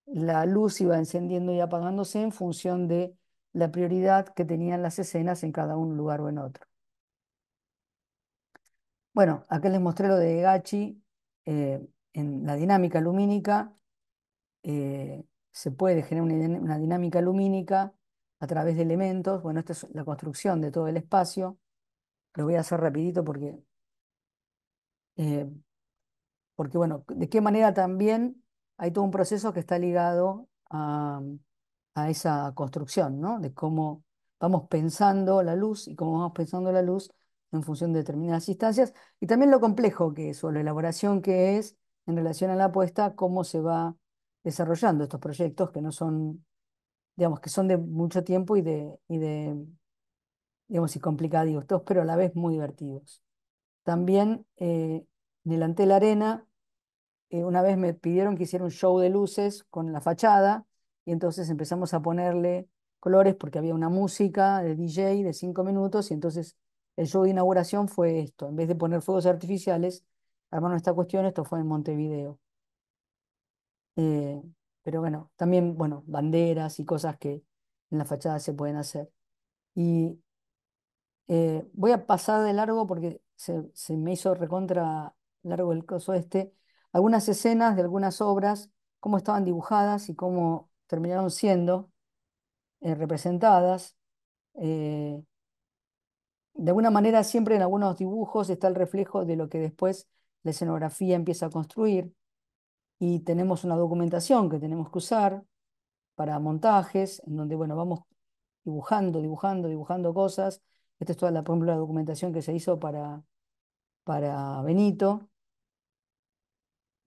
la luz iba encendiendo y apagándose en función de la prioridad que tenían las escenas en cada un lugar o en otro. Bueno, acá les mostré lo de Gachi. En la dinámica lumínica se puede generar una dinámica lumínica a través de elementos. Bueno, esta es la construcción de todo el espacio. Lo voy a hacer rapidito eh, porque bueno, de qué manera también hay todo un proceso que está ligado a esa construcción, ¿no? De cómo vamos pensando la luz y cómo vamos pensando la luz en función de determinadas instancias, y también lo complejo que es, o la elaboración que es en relación a la apuesta, cómo se va desarrollando estos proyectos que no son, digamos, que son de mucho tiempo digamos, y complicados, pero a la vez muy divertidos. También en el Antel Arena una vez me pidieron que hiciera un show de luces con la fachada y entonces empezamos a ponerle colores porque había una música de DJ de 5 minutos y entonces el show de inauguración fue esto. En vez de poner fuegos artificiales, armaron esta cuestión, esto fue en Montevideo. Eh, pero bueno, también, bueno, banderas y cosas que en la fachada se pueden hacer. Y voy a pasar de largo porque se me hizo recontra largo el coso este. Algunas escenas de algunas obras, cómo estaban dibujadas y cómo terminaron siendo representadas. Eh, de alguna manera, siempre en algunos dibujos está el reflejo de lo que después la escenografía empieza a construir. Y tenemos una documentación que tenemos que usar para montajes, en donde, bueno, vamos dibujando cosas. Esta es toda la, por ejemplo, la documentación que se hizo para Benito.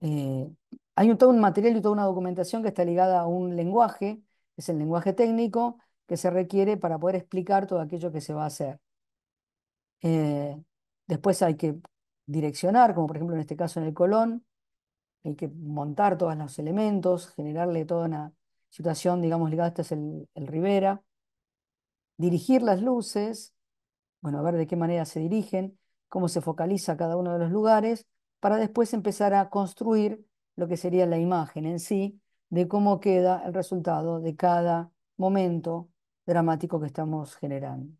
Eh, Hay todo un material y toda una documentación que está ligada a un lenguaje, que es el lenguaje técnico, que se requiere para poder explicar todo aquello que se va a hacer. Eh, Después hay que direccionar, como por ejemplo en este caso en el Colón, hay que montar todos los elementos, generarle toda una situación, digamos, ligada, este es el Rivera, dirigir las luces, bueno, a ver de qué manera se dirigen, cómo se focaliza cada uno de los lugares, para después empezar a construir lo que sería la imagen en sí, de cómo queda el resultado de cada momento dramático que estamos generando.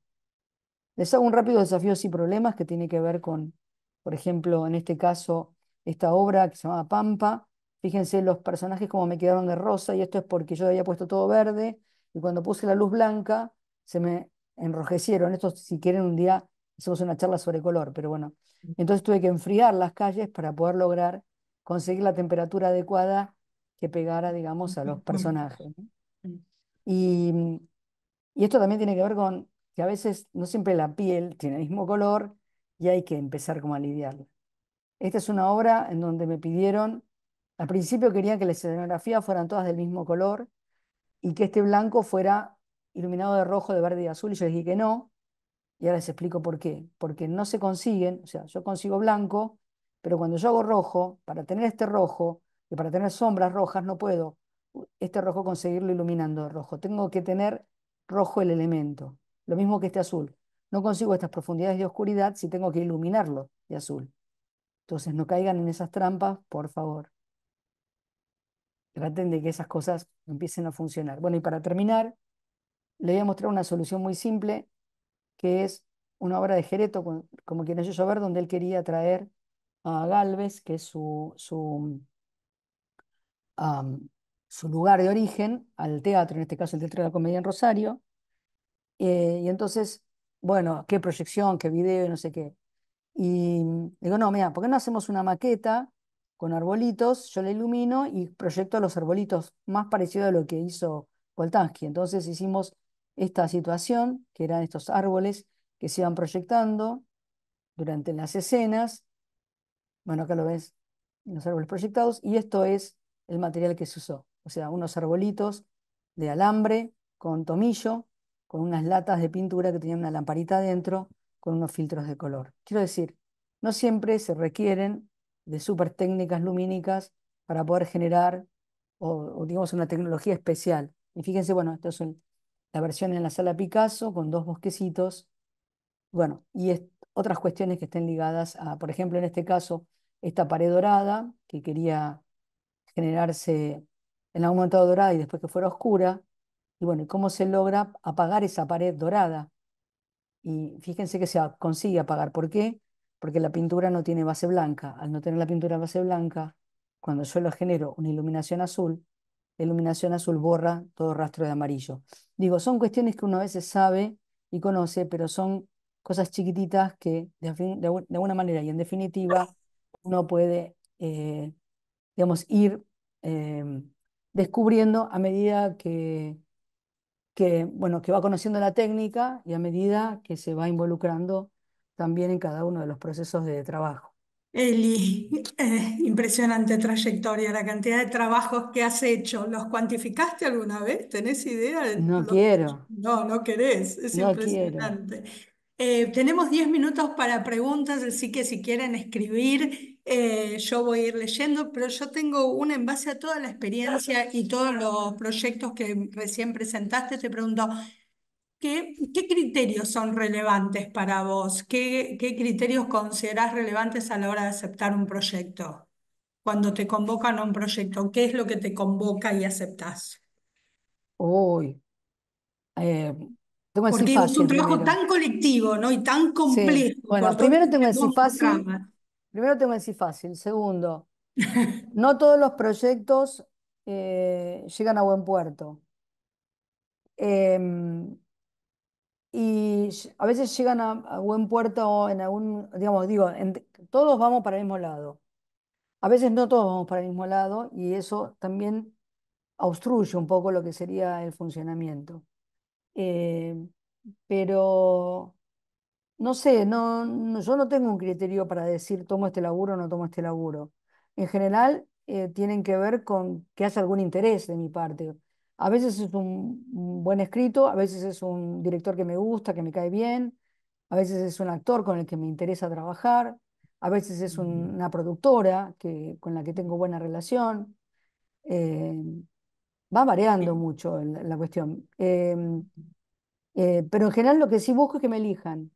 Les hago un rápido desafíos y problemas que tiene que ver con, por ejemplo, en este caso, esta obra que se llama Pampa. Fíjense los personajes como me quedaron de rosa, y esto es porque yo había puesto todo verde, y cuando puse la luz blanca se me enrojecieron. Esto, si quieren, un día hacemos una charla sobre color, pero bueno. Entonces tuve que enfriar las calles para poder lograr conseguir la temperatura adecuada que pegara, digamos, a los personajes, ¿no? Y y esto también tiene que ver con que a veces no siempre la piel tiene el mismo color y hay que empezar como a lidiarla. Esta es una obra en donde me pidieron, al principio querían que las escenografías fueran todas del mismo color y que este blanco fuera iluminado de rojo, de verde y azul, y yo les dije que no, y ahora les explico por qué. Porque no se consiguen, o sea, yo consigo blanco, pero cuando yo hago rojo, para tener este rojo y para tener sombras rojas, no puedo este rojo conseguirlo iluminando de rojo. Tengo que tener rojo el elemento, lo mismo que este azul. No consigo estas profundidades de oscuridad si tengo que iluminarlo de azul. Entonces no caigan en esas trampas, por favor. Traten de que esas cosas empiecen a funcionar. Bueno, y para terminar, le voy a mostrar una solución muy simple, que es una obra de Gereto, como quien haya llover, donde él quería traer a Galvez, que es am, su lugar de origen, al teatro, en este caso el Teatro de la Comedia en Rosario. Y entonces, bueno, qué proyección, qué video, y no sé qué. Y digo, no, mira, ¿por qué no hacemos una maqueta con arbolitos? Yo la ilumino y proyecto los arbolitos más parecido a lo que hizo Voltansky. Entonces hicimos esta situación, que eran estos árboles que se iban proyectando durante las escenas. Bueno, acá lo ves, los árboles proyectados, y esto es el material que se usó. O sea, unos arbolitos de alambre con tomillo, con unas latas de pintura que tenían una lamparita adentro, con unos filtros de color. Quiero decir, no siempre se requieren de super técnicas lumínicas para poder generar, o digamos, una tecnología especial. Y fíjense, bueno, esta es la versión en la sala Picasso con dos bosquecitos. Bueno, otras cuestiones que estén ligadas a, por ejemplo, en este caso, esta pared dorada, que quería generarse en algún momento dorada y después que fuera oscura. Y bueno, ¿y cómo se logra apagar esa pared dorada? Y fíjense que consigue apagar. ¿Por qué? Porque la pintura no tiene base blanca. Al no tener la pintura base blanca, cuando yo lo genero una iluminación azul, la iluminación azul borra todo rastro de amarillo. Digo, son cuestiones que uno a veces sabe y conoce, pero son cosas chiquititas que de alguna manera y en definitiva uno puede, digamos, ir eh, descubriendo a medida bueno, que va conociendo la técnica y a medida que se va involucrando también en cada uno de los procesos de trabajo. Eli, impresionante trayectoria, la cantidad de trabajos que has hecho. ¿Los cuantificaste alguna vez? ¿Tenés idea de No los... quiero, No, no querés, es no quiero. impresionante. Tenemos 10 minutos para preguntas, así que si quieren escribir, yo voy a ir leyendo, pero yo tengo una en base a toda la experiencia y todos los proyectos que recién presentaste. Te pregunto, ¿qué criterios son relevantes para vos? ¿Qué criterios considerás relevantes a la hora de aceptar un proyecto? Cuando te convocan a un proyecto, ¿qué es lo que te convoca y aceptás? Uy, eh, tengo que decir Porque digo, es un fácil trabajo primero. tan colectivo, ¿no? Y tan Sí, complejo por bueno, todo lo primero que tengo que decir llevamos por fácil. cama. Primero tengo que decir fácil. Segundo, no todos los proyectos llegan a buen puerto. Em, a veces llegan a buen puerto en algún, digamos, digo, todos vamos para el mismo lado. A veces no todos vamos para el mismo lado y eso también obstruye un poco lo que sería el funcionamiento. Eh, pero no sé, yo no tengo un criterio para decir tomo este laburo o no tomo este laburo. En general, tienen que ver con que haya algún interés de mi parte. A veces es un buen escrito, a veces es un director que me gusta, que me cae bien, a veces es un actor con el que me interesa trabajar, a veces es una productora con la que tengo buena relación. Eh, Va variando mucho la cuestión. Pero en general lo que sí busco es que me elijan.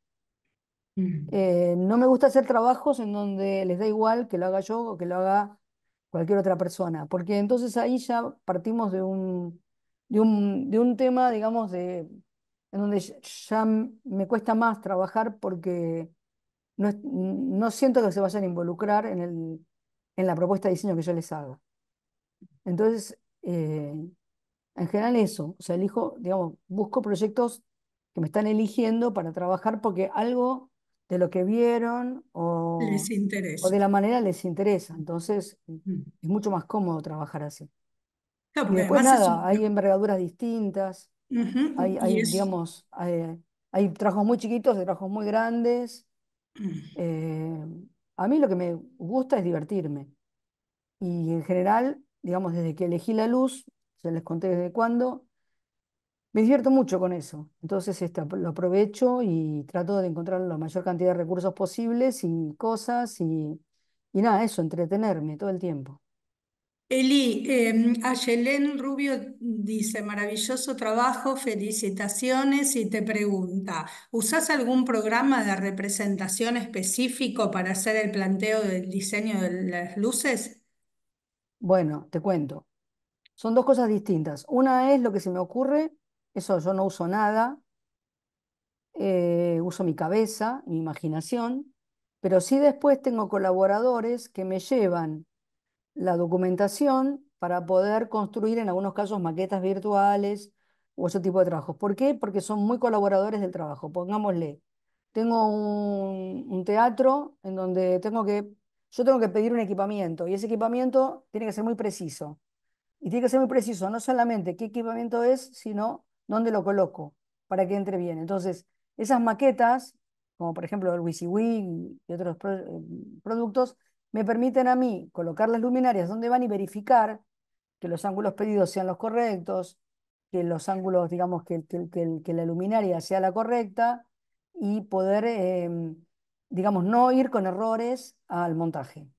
No me gusta hacer trabajos en donde les da igual que lo haga yo o que lo haga cualquier otra persona, porque entonces ahí ya partimos de un tema, digamos, en donde ya me cuesta más trabajar porque no siento que se vayan a involucrar en la propuesta de diseño que yo les hago. Entonces, en general eso, o sea, elijo, digamos, busco proyectos que me están eligiendo para trabajar porque algo de lo que vieron Les o interesa. de la manera les interesa. Entonces, es mucho más cómodo trabajar así. Claro, Y porque después además es nada, hay un... envergaduras distintas, Ujú, y es... digamos, hay trabajos muy chiquitos, hay trabajos muy grandes. Eh, a mí lo que me gusta es divertirme. Y en general, digamos, desde que elegí la luz, se les conté desde cuándo, me divierto mucho con eso. Entonces lo aprovecho y trato de encontrar la mayor cantidad de recursos posibles y cosas y nada, eso, entretenerme todo el tiempo. Eli, Ayelén Rubio dice, maravilloso trabajo, felicitaciones y te pregunta, ¿usás algún programa de representación específico para hacer el planteo del diseño de las luces? Bueno, te cuento. Son dos cosas distintas. Una es lo que se me ocurre Eso yo no uso nada, uso mi cabeza, mi imaginación, pero sí después tengo colaboradores que me llevan la documentación para poder construir en algunos casos maquetas virtuales o ese tipo de trabajos. ¿Por qué? Porque son muy colaboradores del trabajo. Pongámosle, tengo un teatro en donde yo tengo que pedir un equipamiento y ese equipamiento tiene que ser muy preciso. Y tiene que ser muy preciso, no solamente qué equipamiento es, sino dónde lo coloco para que entre bien. Entonces, esas maquetas, como por ejemplo el WYSIWYG y otros productos, me permiten a mí colocar las luminarias donde van y verificar que los ángulos pedidos sean los correctos, que los ángulos, digamos, que la luminaria sea la correcta y poder, digamos, no ir con errores al montaje.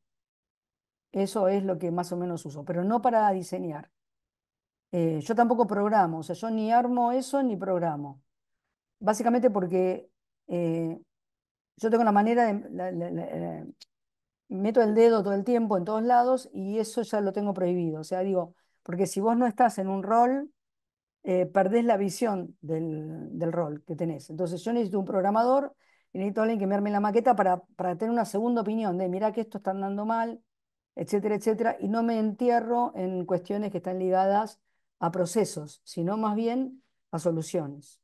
Eso es lo que más o menos uso, pero no para diseñar. Yo tampoco programo, o sea, yo ni armo eso ni programo. Básicamente porque eh, yo tengo la manera de, meto el dedo todo el tiempo en todos lados y eso ya lo tengo prohibido. O sea, digo, porque si vos no estás en un rol, perdés la visión del rol que tenés. Entonces yo necesito un programador y necesito alguien que me arme la maqueta para tener una segunda opinión de, mirá que esto está andando mal, etcétera, etcétera, y no me entierro en cuestiones que están ligadas a procesos, sino más bien a soluciones.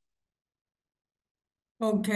Ok.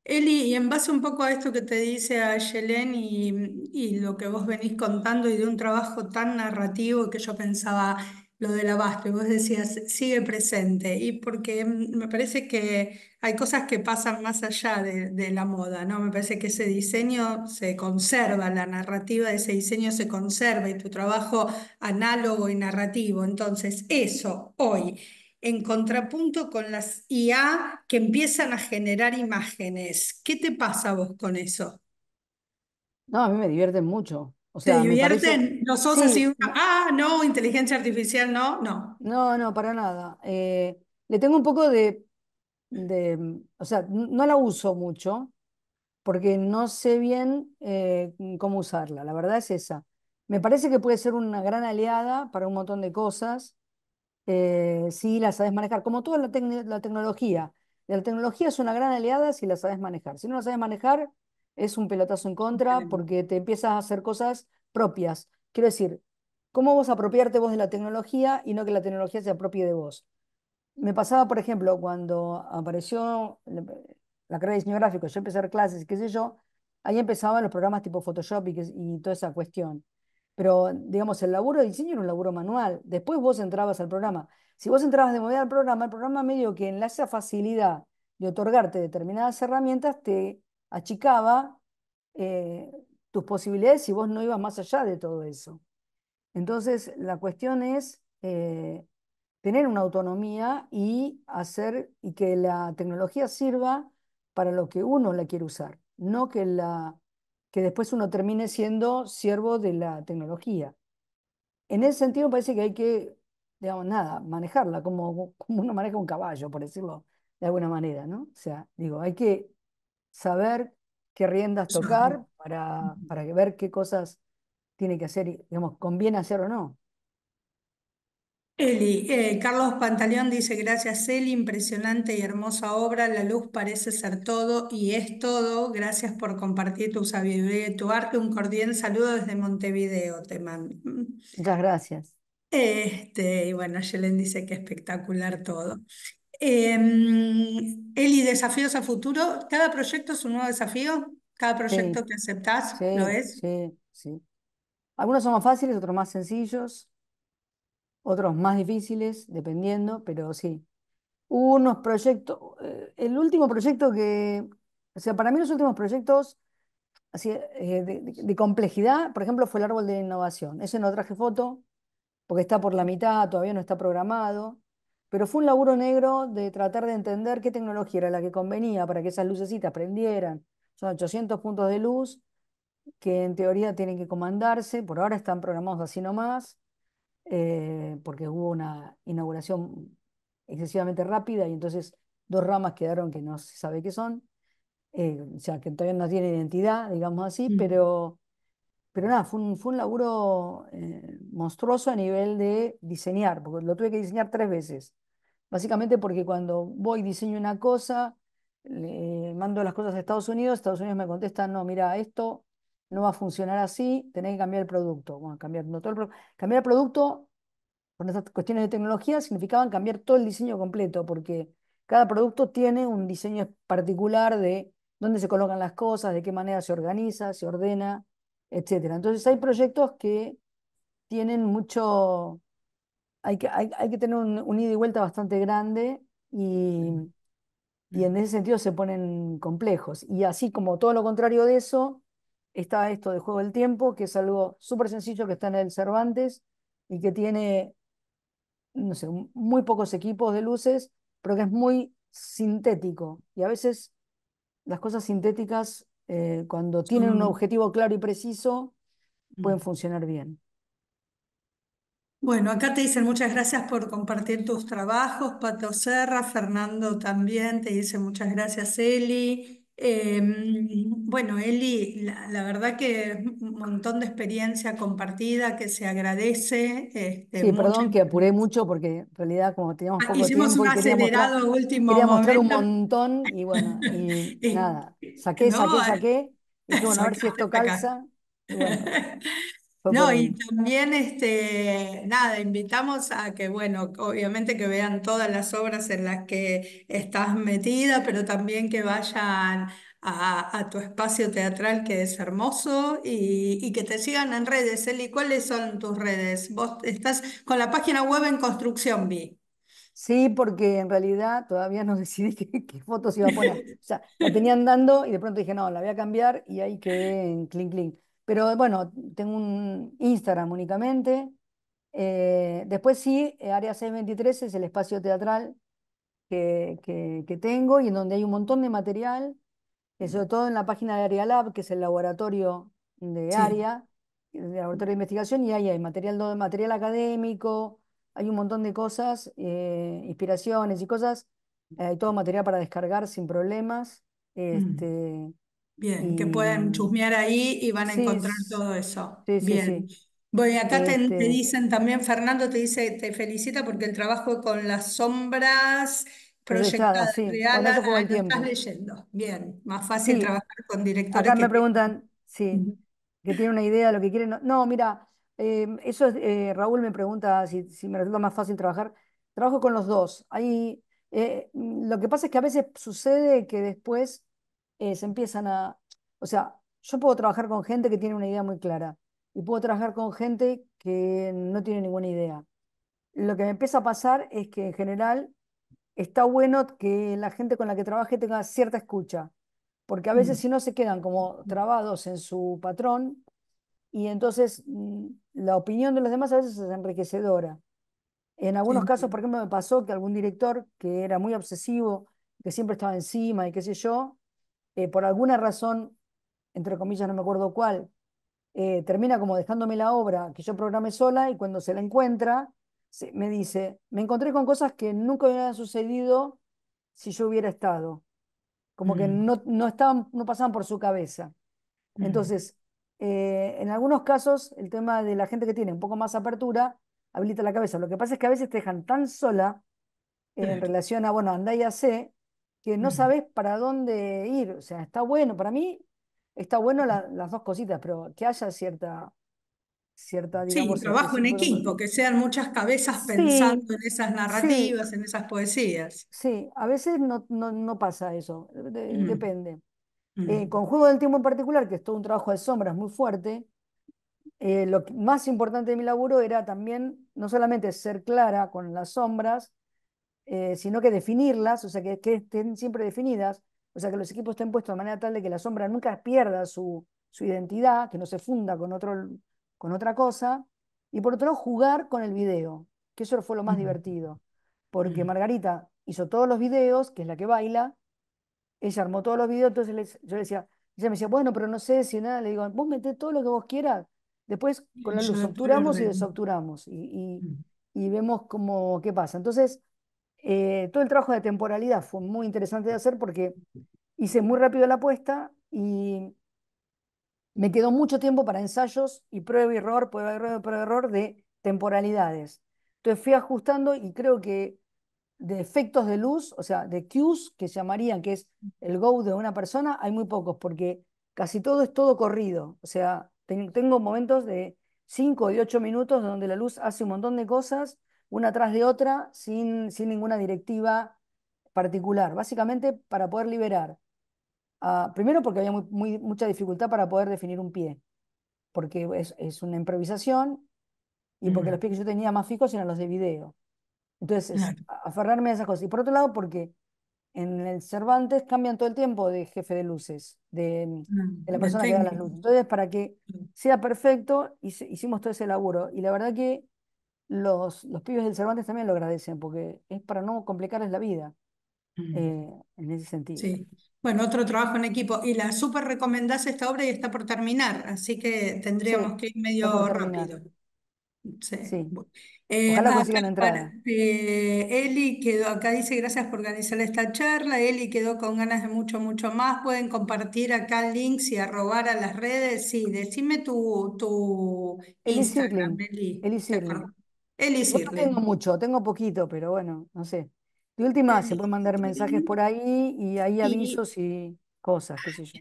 Eli, y en base un poco a esto que te dice a Yelén y lo que vos venís contando y de un trabajo tan narrativo que yo pensaba lo del abasto, y vos decías, sigue presente, y porque me parece que hay cosas que pasan más allá de la moda, ¿no? Me parece que ese diseño se conserva, la narrativa de ese diseño se conserva y tu trabajo análogo y narrativo. Entonces, eso hoy en contrapunto con las IA que empiezan a generar imágenes. ¿Qué te pasa a vos con eso? No, a mí me divierten mucho. O ¿Te sea, me parece, divierten? ¿No sos así sí, una, ah, no, inteligencia artificial, no? No. no, no, para nada. Le tengo un poco o sea, no la uso mucho porque no sé bien cómo usarla. La verdad es esa. Me parece que puede ser una gran aliada para un montón de cosas si la sabes manejar. Como toda la tecnología. La tecnología es una gran aliada si la sabes manejar. Si no la sabes manejar, es un pelotazo en contra porque te empiezas a hacer cosas propias. Quiero decir, ¿cómo vos apropiarte vos de la tecnología y no que la tecnología se apropie de vos? Me pasaba, por ejemplo, cuando apareció la carrera de diseño gráfico, yo empecé a dar clases y qué sé yo, ahí empezaban los programas tipo Photoshop y toda esa cuestión. Pero, digamos, el laburo de diseño era un laburo manual. Después vos entrabas al programa. Si vos entrabas de movida al programa, el programa medio que en esa facilidad de otorgarte determinadas herramientas te achicaba eh, tus posibilidades si vos no ibas más allá de todo eso. Entonces, la cuestión es tener una autonomía y hacer y que la tecnología sirva para lo que uno la quiere usar, no que después uno termine siendo siervo de la tecnología. En ese sentido, me parece que hay que, digamos, nada, manejarla como uno maneja un caballo, por decirlo de alguna manera, ¿no? O sea, digo, hay que saber qué riendas tocar para ver qué cosas tiene que hacer y, digamos, conviene hacer o no. Eli, Carlos Pantaleón dice, gracias Eli, impresionante y hermosa obra, la luz parece ser todo y es todo, gracias por compartir tu sabiduría y tu arte, un cordial saludo desde Montevideo, te mando. Muchas gracias. Y bueno, Yelen dice que espectacular todo. Eli, desafíos a futuro. Cada proyecto es un nuevo desafío. Cada Sí, proyecto que aceptás lo sí, es. sí, sí. Algunos son más fáciles, otros más sencillos, otros más difíciles, dependiendo, pero sí. Hubo unos proyectos, el último proyecto o sea, para mí los últimos proyectos así, de complejidad, por ejemplo, fue el árbol de innovación. Ese no traje foto, porque está por la mitad, todavía no está programado, pero fue un laburo negro de tratar de entender qué tecnología era la que convenía para que esas lucecitas prendieran. Son 800 puntos de luz que en teoría tienen que comandarse, por ahora están programados así nomás, porque hubo una inauguración excesivamente rápida y entonces dos ramas quedaron que no se sabe qué son, o sea, que todavía no tienen identidad, digamos así, Mm. pero nada, fue un laburo monstruoso a nivel de diseñar, porque lo tuve que diseñar tres veces. básicamente porque cuando voy diseño una cosa, le mando las cosas a Estados Unidos me contesta, no, mira, esto no va a funcionar así, tenés que cambiar el producto. Bueno, cambiar, no todo cambiar el producto con estas cuestiones de tecnología significaban cambiar todo el diseño completo, porque cada producto tiene un diseño particular de dónde se colocan las cosas, de qué manera se organiza, se ordena, etcétera. Entonces hay proyectos que tienen mucho, hay que tener un ida y vuelta bastante grande y en ese sentido se ponen complejos. Y así como todo lo contrario de eso, está esto de Juego del Tiempo, que es algo súper sencillo que está en el Cervantes y que tiene, no sé, muy pocos equipos de luces, pero que es muy sintético. Y a veces las cosas sintéticas, cuando tienen un Son- objetivo claro y preciso, pueden funcionar bien. Bueno, acá te dicen muchas gracias por compartir tus trabajos, Pato Serra, Fernando también te dice muchas gracias, Eli. Bueno, Eli, la verdad que es un montón de experiencia compartida que se agradece, Sí, muchas. perdón que apuré mucho porque en realidad como teníamos poco Hicimos tiempo un y acelerado a último quería mostrar un momento. montón y bueno, y nada, No, saqué y dije, bueno, a ver si sacaste, esto sacaste. calza y bueno, fue por No, y ahí. también, nada, invitamos a que, bueno, obviamente que vean todas las obras en las que estás metida, pero también que vayan a tu espacio teatral que es hermoso y que te sigan en redes. Eli, ¿cuáles son tus redes? Vos estás con la página web en construcción, vi. Sí, porque en realidad todavía no decidí qué fotos iba a poner. O sea, la tenía andando y de pronto dije, no, la voy a cambiar y ahí quedé en clink clink. Pero bueno, tengo un Instagram únicamente. Después sí, Área 623 es el espacio teatral que tengo y en donde hay un montón de material, sobre todo en la página de Area Lab, que es el laboratorio de Sí. Área, el laboratorio de investigación, y ahí hay material académico, hay un montón de cosas, inspiraciones y cosas, hay todo material para descargar sin problemas. Mm. Este, Bien, que y pueden chusmear ahí y van a sí, encontrar todo eso. sí, sí, Bien. sí. Bueno, acá te Este, dicen también, Fernando te dice, te felicita porque el trabajo con las sombras proyectada, proyectadas sí. real, Bueno, eso juego el lo estás tiempo. leyendo. Bien, más fácil Sí, trabajar con directores acá que me tienen. preguntan, sí, que tiene una idea de lo que quieren. No, no, mira, eso es, Raúl me pregunta si me resulta más fácil trabajar. Trabajo con los dos. Lo que pasa es que a veces sucede que después se empiezan a... O sea, yo puedo trabajar con gente que tiene una idea muy clara y puedo trabajar con gente que no tiene ninguna idea. Lo que me empieza a pasar es que en general está bueno que la gente con la que trabaje tenga cierta escucha, porque a veces Mm, si no se quedan como trabados en su patrón y entonces la opinión de los demás a veces es enriquecedora. En algunos sí, casos, por ejemplo, me pasó que algún director que era muy obsesivo, que siempre estaba encima y qué sé yo, por alguna razón, entre comillas, no me acuerdo cuál, termina como dejándome la obra que yo programé sola y cuando se la encuentra, me dice, me encontré con cosas que nunca hubieran sucedido si yo hubiera estado, como que mm, no estaban, no pasaban por su cabeza. mm, Entonces, en algunos casos, el tema de la gente que tiene un poco más apertura habilita la cabeza. Lo que pasa es que a veces te dejan tan sola en claro. relación a, bueno, andá y hacé, que no Mm. sabes para dónde ir. O sea, está bueno, para mí está bueno las dos cositas, pero que haya cierta, Sí, digamos, trabajo en equipo, que sean muchas cabezas sí, pensando en esas sí, narrativas, en esas poesías. sí, a veces no pasa eso, Mm, depende. mm, Con Juego del Tiempo en particular, que es todo un trabajo de sombras muy fuerte, más importante de mi laburo era también no solamente ser clara con las sombras, sino que definirlas, o sea, que estén siempre definidas, o sea, que los equipos estén puestos de manera tal de que la sombra nunca pierda su identidad, que no se funda con otra cosa, y por otro lado, jugar con el video, que eso fue lo más mm, divertido, porque mm. Margarita hizo todos los videos, que es la que baila, ella armó todos los videos, entonces yo le decía, ella me decía, bueno, pero no sé si nada, le digo, vos metés todo lo que vos quieras, después con Y la yo luz después lo obturamos y ordeno. desobturamos Mm. y vemos cómo, qué pasa. Entonces, todo el trabajo de temporalidad fue muy interesante de hacer porque hice muy rápido la apuesta y me quedó mucho tiempo para ensayos y prueba y error, prueba y error, prueba y error de temporalidades. Entonces fui ajustando y creo que de efectos de luz, o sea, de cues que llamarían que es el go de una persona, hay muy pocos, porque casi todo es todo corrido. O sea, tengo momentos de 5 y 8 minutos donde la luz hace un montón de cosas, una tras de otra, sin ninguna directiva particular. Básicamente para poder liberar. Primero porque había mucha dificultad para poder definir un pie, porque es una improvisación y porque los Mm, pies que yo tenía más fijos eran los de video. Entonces, claro. aferrarme a esas cosas. Y por otro lado, porque en el Cervantes cambian todo el tiempo de jefe de luces, de la De persona que da las técnico. luces. Entonces, para que sea perfecto, hicimos todo ese laburo. Y la verdad que los pibes del Cervantes también lo agradecen, porque es para no complicarles la vida, Mm, en ese sentido. sí. Bueno, otro trabajo en equipo. Y la súper recomendás esta obra y está por terminar, así que Sí, tendríamos que ir está por medio terminar. rápido. Sí. Sí. Bu- Ojalá acá, consigan entrada. Eli quedó, acá dice gracias por organizar esta charla. Eli quedó con ganas de mucho, mucho más. Pueden compartir acá links y arrobar a las redes. Sí, decime tu Eli Instagram, Sirlin, Eli. Eli ¿Te Sirlin. acordás? Eli Igual no tengo Sirlen. mucho, tengo poquito, pero bueno, no sé. De última, se Eli pueden mandar mensajes por Sirlen. ahí y hay Y avisos y cosas, qué sé yo.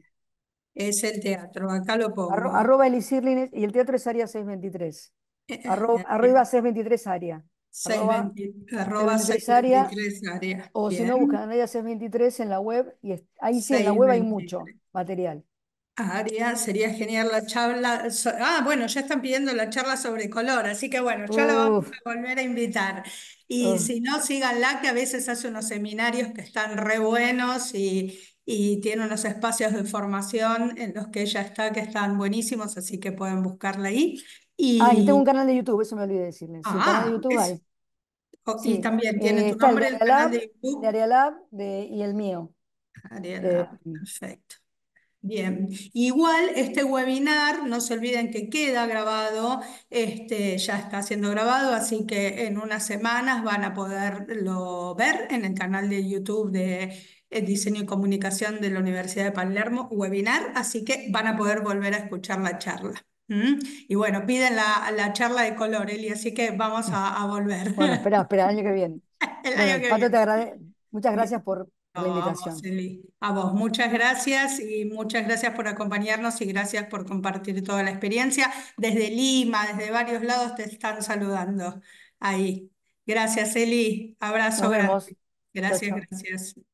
es el teatro. Acá lo pongo. Arroba Eli Sirlin y el teatro es área 623. Arriba Bien. 623 área. Arroba 620, arroba 623 área. 623 área. O si no, Bien. buscan área 623 en la web y ahí sí, en la web hay mucho 623. material. Aria, sería genial la charla. Bueno, ya están pidiendo la charla sobre color, así que bueno, ya la vamos Uf, a volver a invitar. Y uf. si no, síganla, que a veces hace unos seminarios que están re buenos y tiene unos espacios de formación en los que ella está que están buenísimos, así que pueden buscarla ahí. Ah, y tengo un Y, canal de YouTube, eso me olvidé decirles. Sí, canal de YouTube hay. y Sí. también tiene tu Está el de nombre, el canal de De YouTube. Area Lab y el mío. De, Ariela, perfecto. Bien, igual este webinar, no se olviden que queda grabado, ya está siendo grabado, así que en unas semanas van a poderlo ver en el canal de YouTube de Diseño y Comunicación de la Universidad de Palermo, webinar, así que van a poder volver a escuchar la charla. ¿Mm? Y bueno, piden la charla de color, Eli, así que vamos a volver bueno, espera, el año que viene. el año Bueno, que Pato, viene. muchas gracias Bien. por la No, a vos, invitación. Eli. A vos, muchas gracias y muchas gracias por acompañarnos y gracias por compartir toda la experiencia. Desde Lima, desde varios lados te están saludando ahí. Gracias, Eli. Nos Abrazo vemos. grande. Chao, Gracias, chao. gracias.